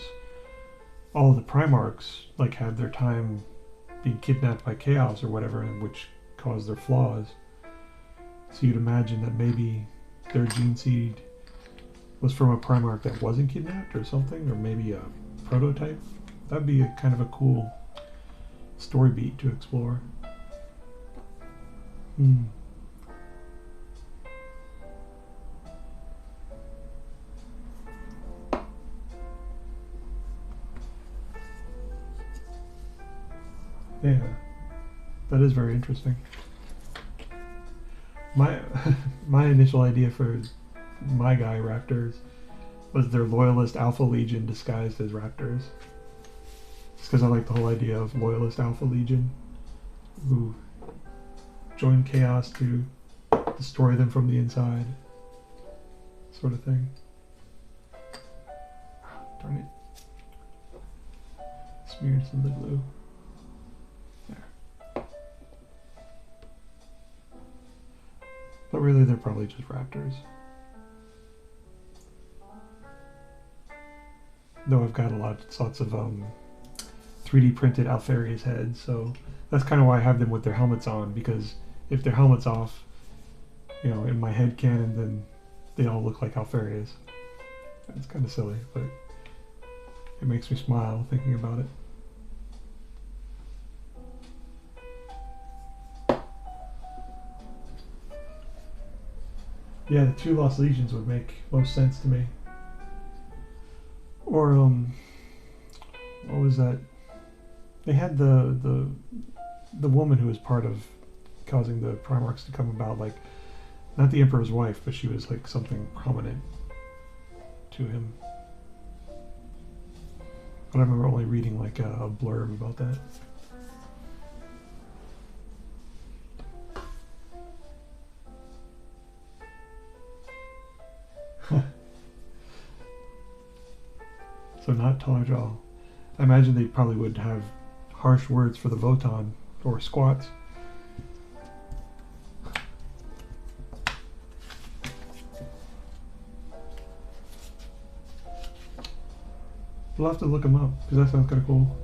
all of the Primarchs like had their time being kidnapped by Chaos or whatever, which caused their flaws. So you'd imagine that maybe their gene seed was from a Primarch that wasn't kidnapped or something, or maybe a prototype. That'd be a kind of a cool story beat to explore. Yeah, that is very interesting. My initial idea for my guy Raptors was their Loyalist Alpha Legion disguised as Raptors. Just because I like the whole idea of Loyalist Alpha Legion who join Chaos to destroy them from the inside, sort of thing. Darn it. Smeared some of the glue. But really, they're probably just Raptors. Though I've got lots of 3D printed Alfaria's head, so that's kind of why I have them with their helmets on, because if their helmet's off, you know, in my head canon, then they all look like Alfaria's. It's kind of silly, but it makes me smile thinking about it. Yeah, the 2 Lost Legions would make most sense to me. Or what was that? They had the woman who was part of causing the Primarchs to come about, like, not the Emperor's wife, but she was like something prominent to him. But I remember only reading like a blurb about that. So not taller jaw. I imagine they probably would have harsh words for the Votan or squats. We'll have to look them up, because that sounds kind of cool.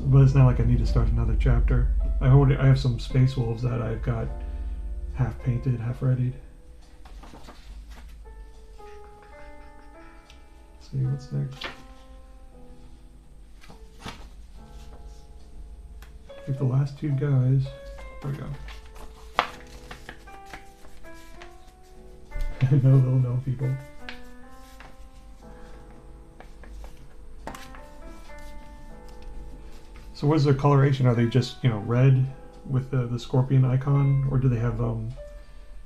But it's not like I need to start another chapter. I have some Space Wolves that I've got half painted, half readied. Let's see what's next. I think the last 2 guys. There we go. No, they'll know people. So what is their coloration? Are they just, you know, red with the scorpion icon, or do they have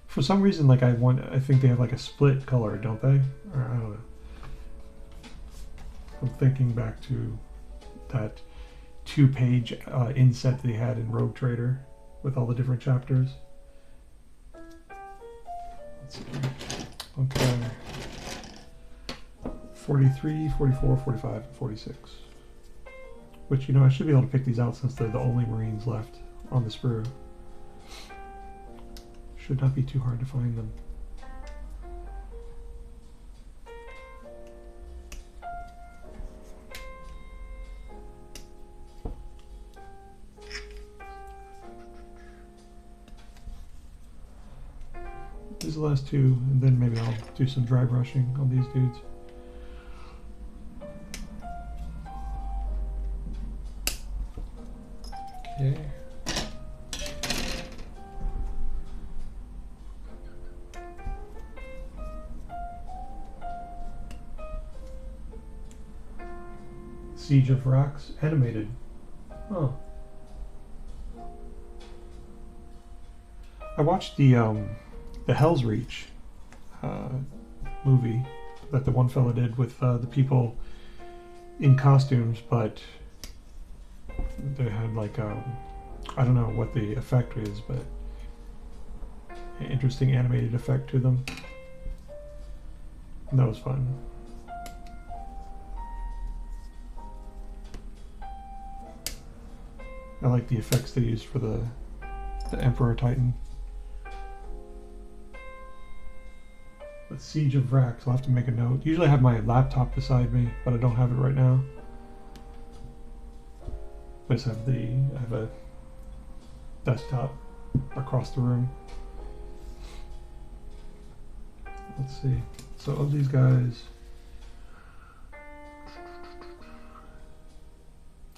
for some reason, like I think they have like a split color, don't they? Or I don't know. I'm thinking back to that 2-page inset they had in Rogue Trader with all the different chapters. Let's see. Okay. 43, 44, 45, and 46. Which, you know, I should be able to pick these out since they're the only Marines left on the sprue. Should not be too hard to find them. These are the last 2, and then maybe I'll do some dry brushing on these dudes. Okay. Siege of Rocks animated. Oh. I watched the Hell's Reach movie that the one fella did with the people in costumes, but they had like I don't know what the effect is, but an interesting animated effect to them. And that was fun. I like the effects they used for the Emperor Titan. The Siege of Vrax, I'll have to make a note. Usually I have my laptop beside me, but I don't have it right now. I just have I have a desktop across the room. Let's see. So of these guys,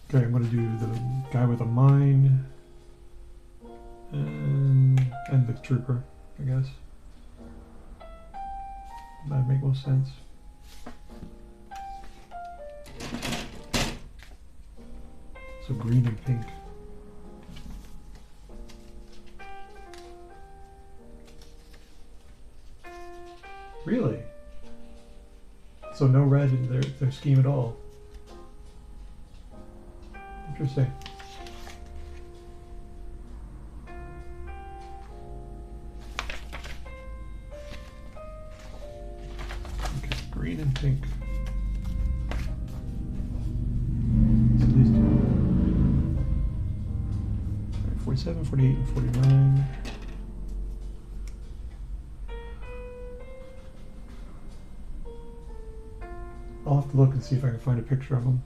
okay, I'm going to do the guy with a mine and the trooper, I guess. That'd make most sense. So green and pink. Really? So no red in their scheme at all. Interesting. Okay, green and pink. So these two. All right, 47, 48, and 49. I'll have to look and see if I can find a picture of them.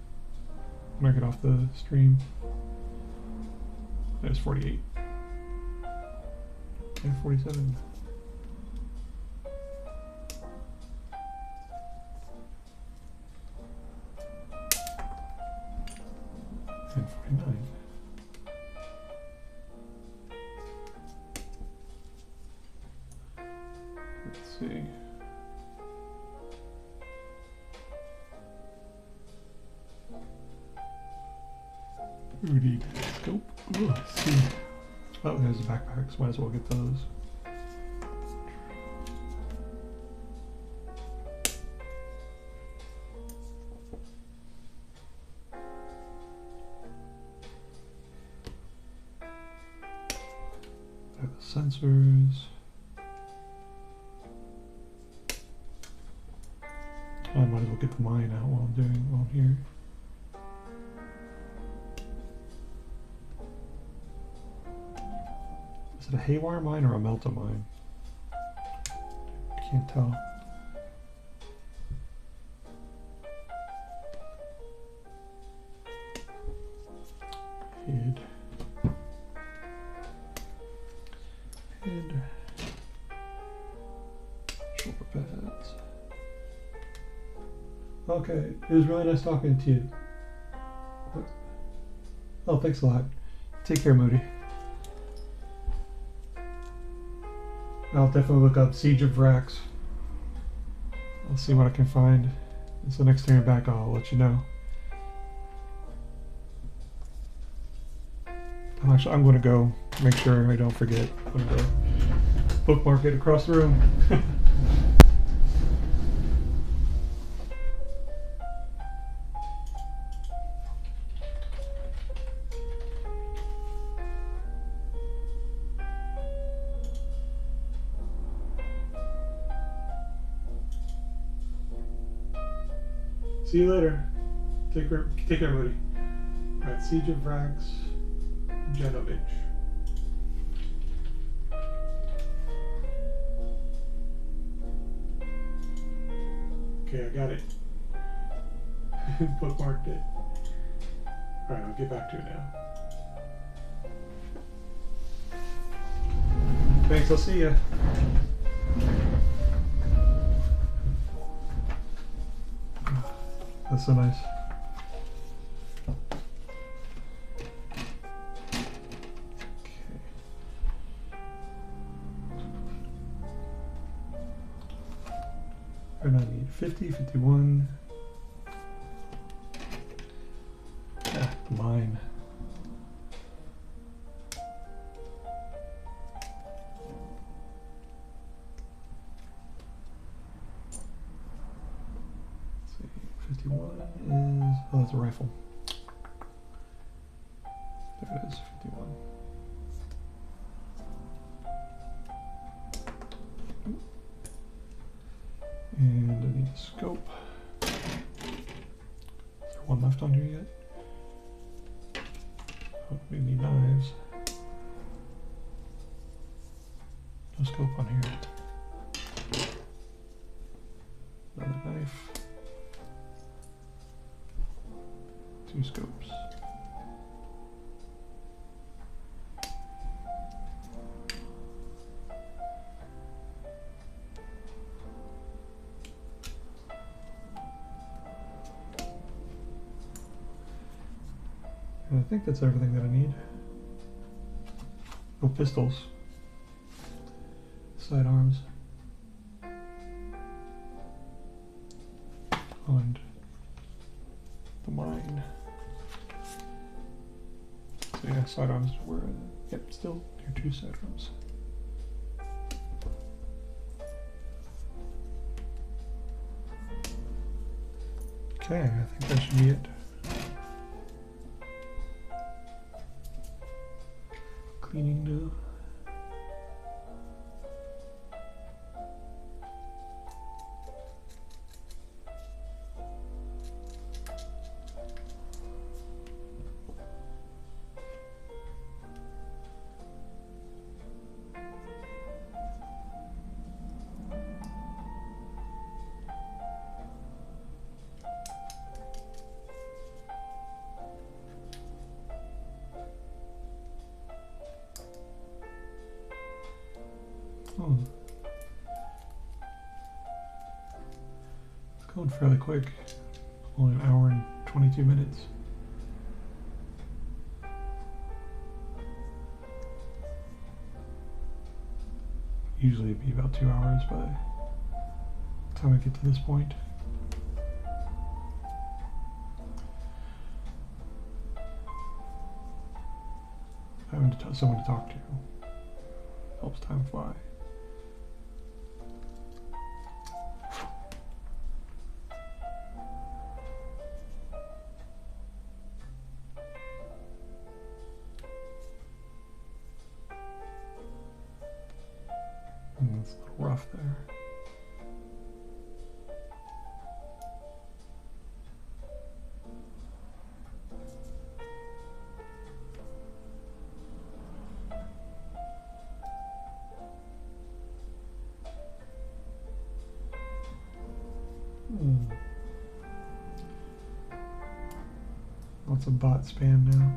when I get off the stream. There's 48. And 47. And 49. Let's see. Rudy scope. Ooh, let's see. Oh, there's the backpacks. Might as well get those. I have the sensors. I might as well get the mine out while I'm here. Is it a haywire mine or a melta mine? Can't tell. Head. Shoulder pads. Okay, it was really nice talking to you. Oh, thanks a lot. Take care, Moody. I'll definitely look up Siege of Vrax. I'll see what I can find. And so next time you're back, I'll let you know. I'm going to go make sure I don't forget. I'm going to bookmark it across the room. See you later. Take care, Moody. Alright, Siege of Vrax, Genovich. Okay, I got it. Bookmarked it. Alright, I'll get back to it now. Thanks, I'll see ya. That's so nice. Okay. And I need 50, 51. Ah, mine. Oh, that's a rifle. There it is, 51. And I need a scope. Is there one left on here yet? Oh, we need knives. No scope on here. Another knife. 2 scopes. And I think that's everything that I need. Oh, pistols. Sidearms. And the mine. So yeah, sidearms were, yep, still here, 2 sidearms. Okay, I think that should be it. Cleaning now. Oh. It's going fairly quick. Only an hour and 22 minutes. Usually it'd be about 2 hours by the time I get to this point. Having someone to talk to helps time fly. It's a little rough there. Lots of bot spam now.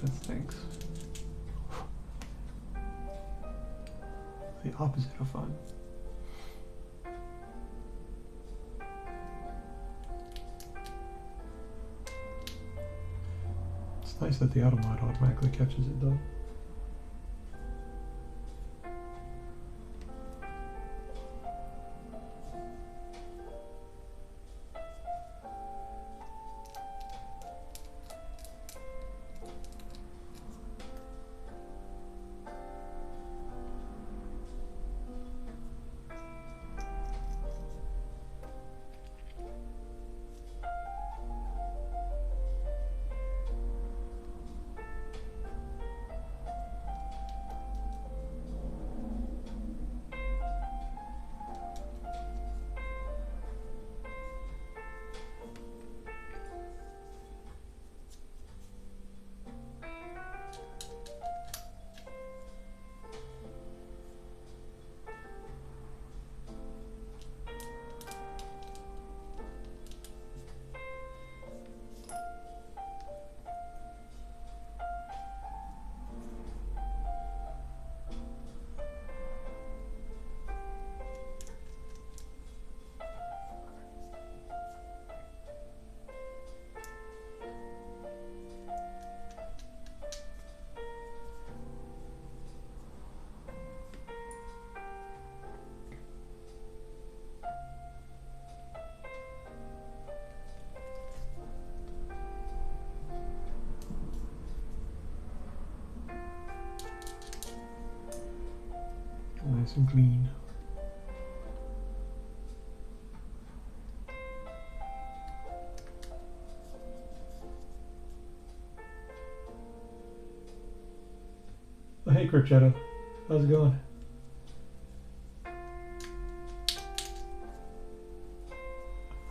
That stinks. The opposite of fun. It's nice that the auto mod automatically catches it though. Nice and clean. Oh, hey, Crochetto. How's it going?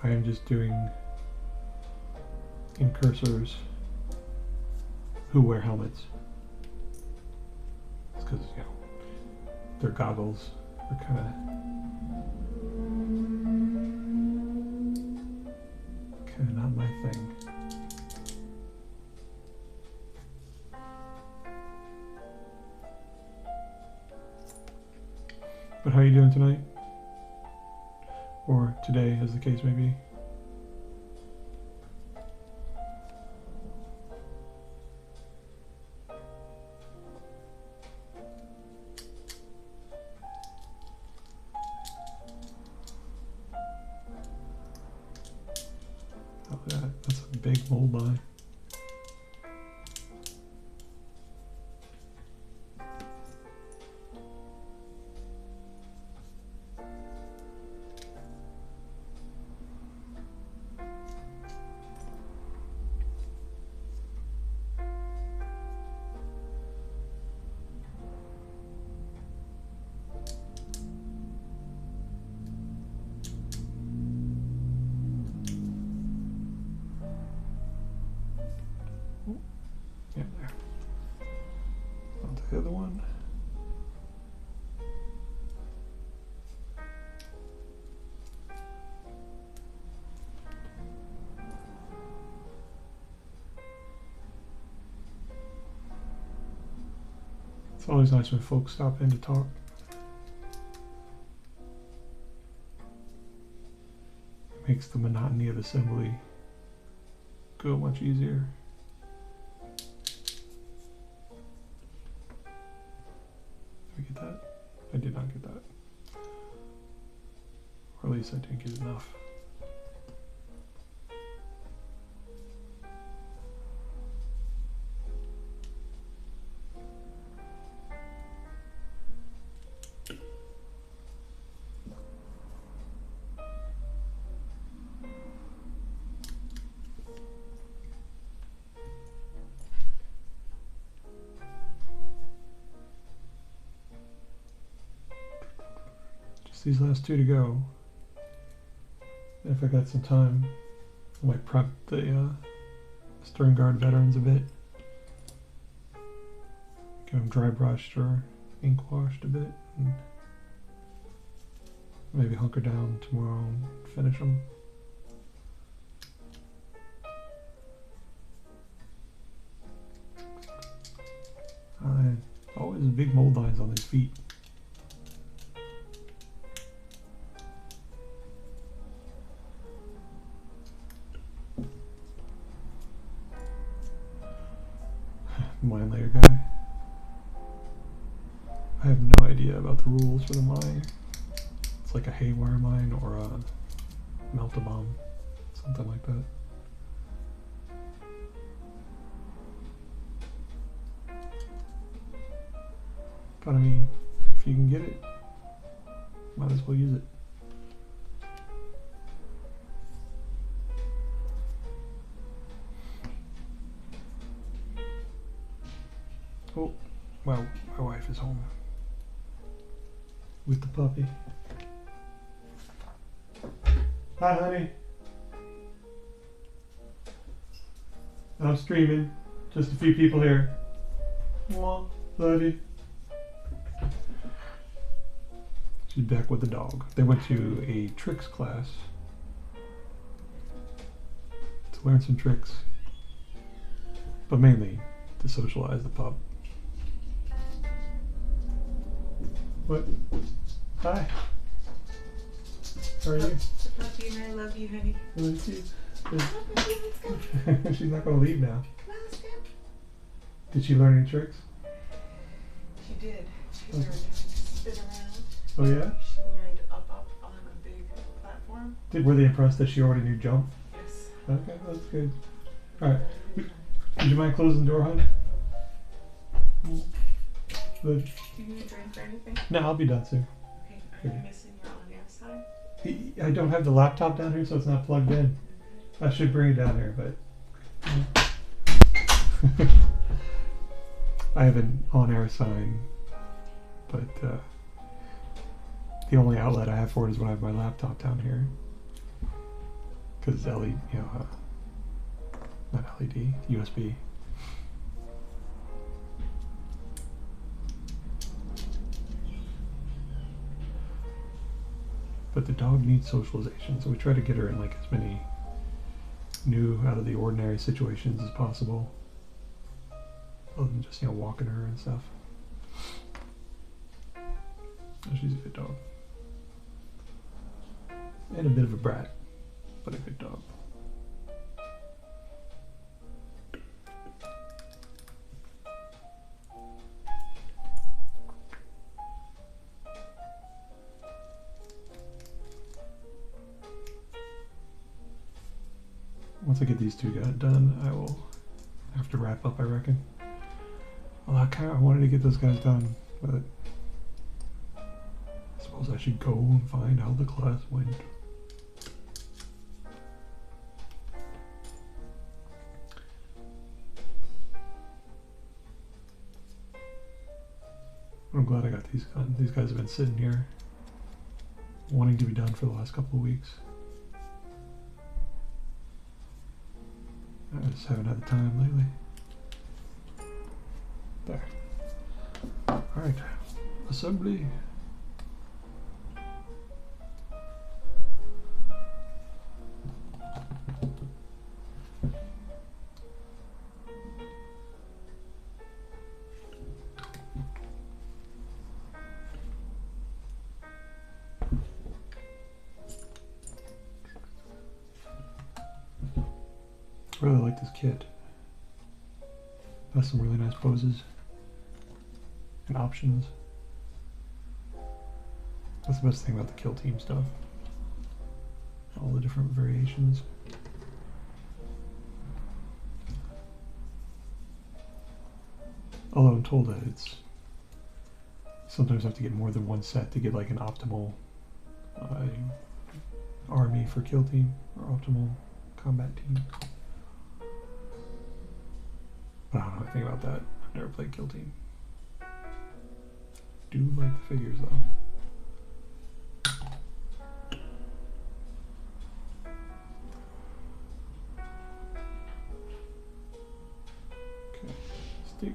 I am just doing Incursors who wear helmets. It's because, you know, their goggles are kind of not my thing. But how are you doing tonight? Or today, as the case may be? Oh, that's a big mold line. It's always nice when folks stop in to talk. It makes the monotony of assembly go much easier. Did I get that? I did not get that. Or at least I didn't get enough. These last two to go. If I got some time, I might prep the Sternguard veterans a bit. Get them dry brushed or ink washed a bit, and maybe hunker down tomorrow and finish them. Always big mold lines on these feet. Mine layer guy. I have no idea about the rules for the mine. It's like a haywire mine or a melt-a-bomb, something like that. But I mean, if you can get it, might as well use it. Oh, well, my wife is home with the puppy. Hi, honey. I'm streaming. Just a few people here. Aw, love you. She's back with the dog. They went to a tricks class to learn some tricks, but mainly to socialize the pup. What? Hi. How are you? Love you, I love you, honey. She's not going to leave now. Come on, let's go. Did she learn any tricks? She did. She learned how to spin around. Oh yeah? She learned up on a big platform. Were they impressed that she already knew jump? Yes. Okay, that's good. Alright. Would you mind closing the door, hon? Good. Do you need a drink or anything? No, I'll be done soon. Okay, are you missing your on-air side? I don't have the laptop down here, so it's not plugged in. I should bring it down here, but I have an on-air sign, but the only outlet I have for it is when I have my laptop down here, because it's LED, not LED, USB. But the dog needs socialization, so we try to get her in like as many new, out of the ordinary situations as possible, other than just walking her and stuff. She's a good dog, and a bit of a brat, but a good dog. Once I get these two done, I will have to wrap up, I reckon. Well, I wanted to get those guys done, but I suppose I should go and find how the class went. I'm glad I got these done. These guys have been sitting here wanting to be done for the last couple of weeks. I just haven't had the time lately. There. Alright. Assembly. really like this kit. Has some really nice poses and options. That's the best thing about the kill team stuff. All the different variations. Although I'm told that it's sometimes have to get more than one set to get like an optimal army for kill team or optimal combat team. But I don't know anything about that. I've never played kill team. Do like the figures though. Okay, stick.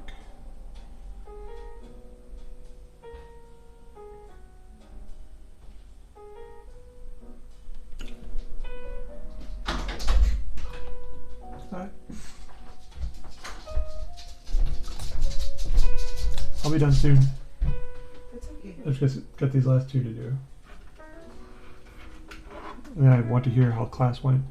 Alright. I'll be done soon. That's okay. I've just got these last two to do. And then I want to hear how class went.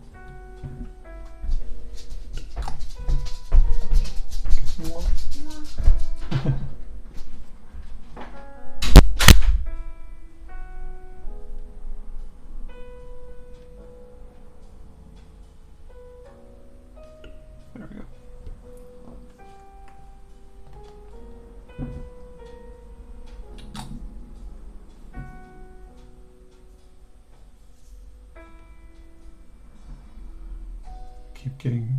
There we go. Keep getting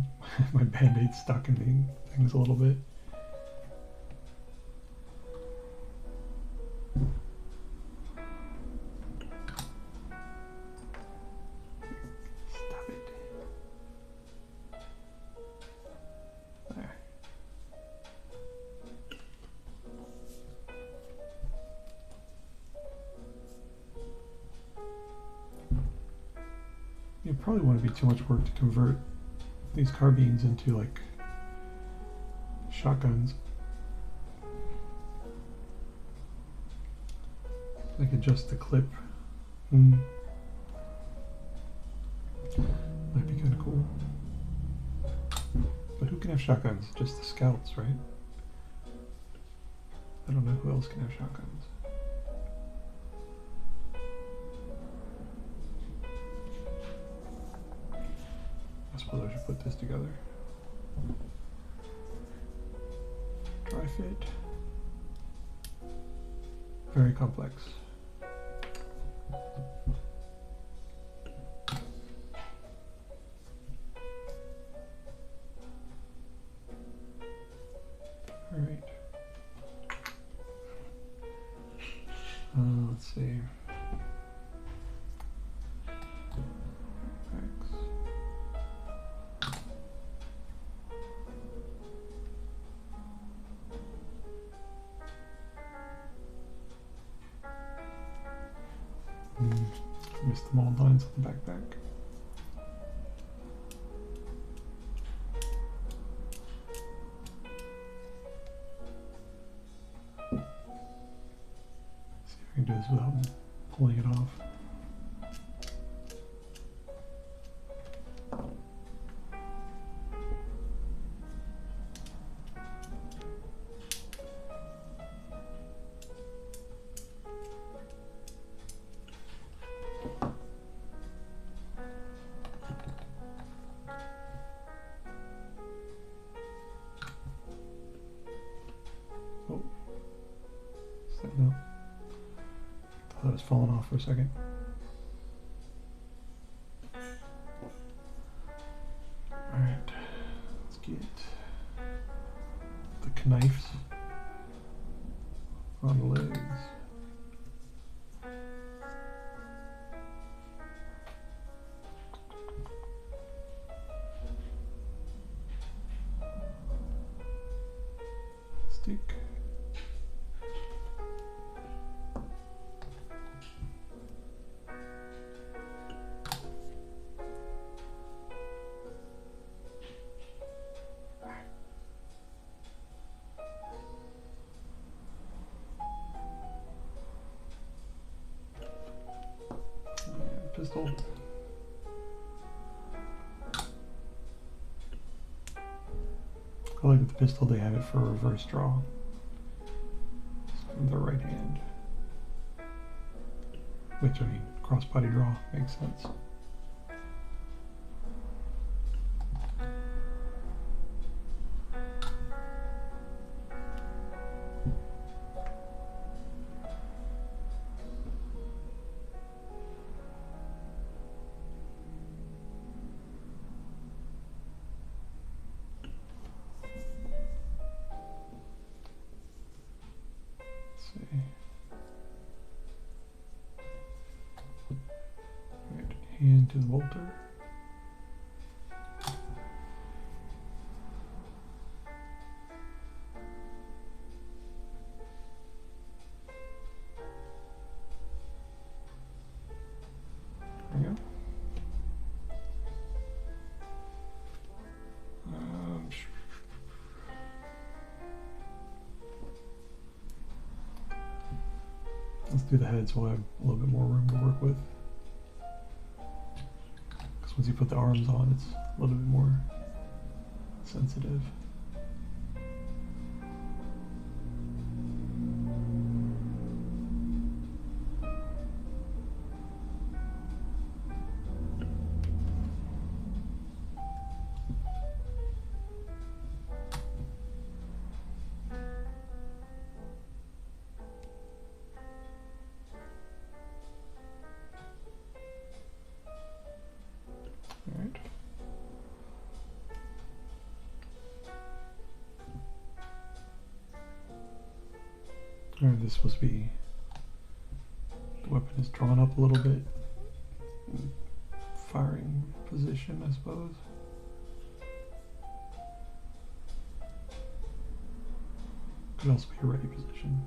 my band-aids stuck in the things a little bit. Stop it. There. It probably wouldn't be too much work to convert these carbines into like shotguns. Like adjust the clip. Might be kind of cool. But who can have shotguns? Just the scouts, right? I don't know who else can have shotguns. I suppose I should put this together. Dry fit. Very complex. Alright. Let's see. X. Missed the mold lines on the backpack. See if I can do this without pulling it off. Oh, no. Thought it was falling off for a second. Alright, let's get the knives on the legs. Stick. Pistol. I like with the pistol they have it for reverse draw. So the right hand. Which, I mean, crossbody draw makes sense. Hand to the bolter. There we go. Let's do the head so we'll have a little bit more room to work with. Once you put the arms on, it's a little bit more sensitive. Or this is supposed to be, the weapon is drawn up a little bit, firing position, I suppose. Could also be a ready position.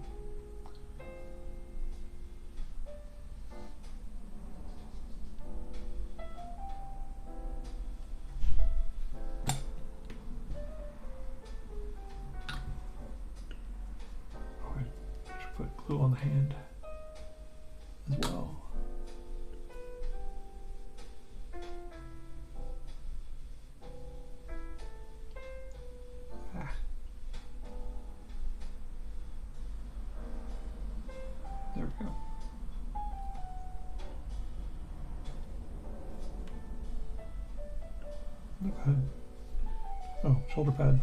Put glue on the hand as well. There we go. Not bad. Oh, shoulder pad.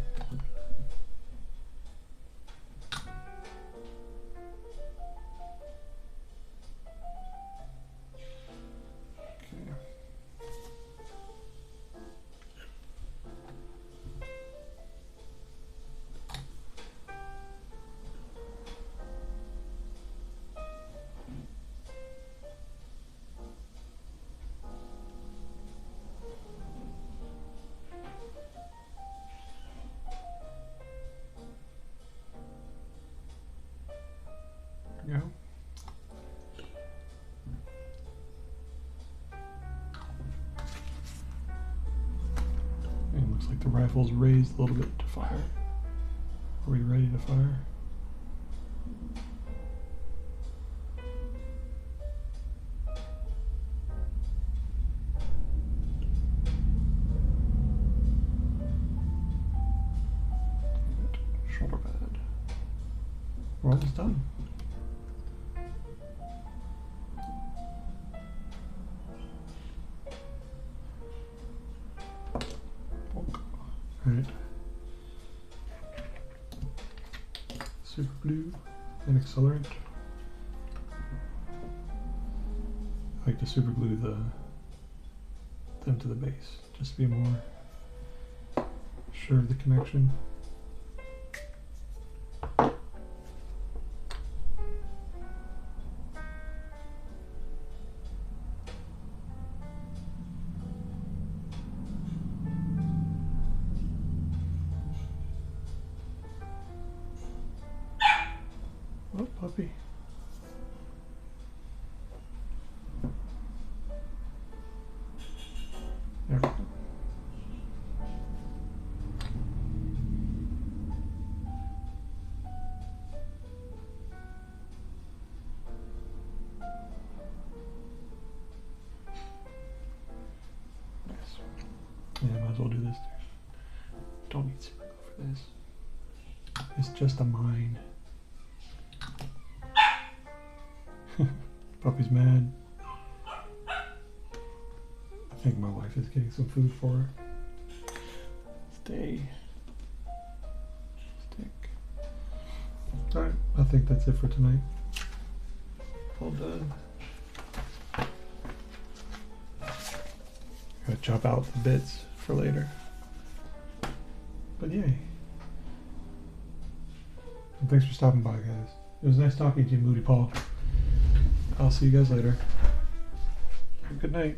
Go. And it looks like the rifle's raised a little bit to fire. Are we ready to fire? Shoulder pad. We're almost done. Alright. Super glue and accelerant. I like to super glue them to the base, just to be more sure of the connection. Oh, puppy. There we go. Nice. Yeah, might as well do this too. Don't need super glue for this. It's just a mine. Puppy's mad. I think my wife is getting some food for her. Stay. Stick. Alright, I think that's it for tonight. All done. Gotta chop out the bits for later. But yay. And thanks for stopping by, guys. It was nice talking to you, Moody Paul. I'll see you guys later. Good night.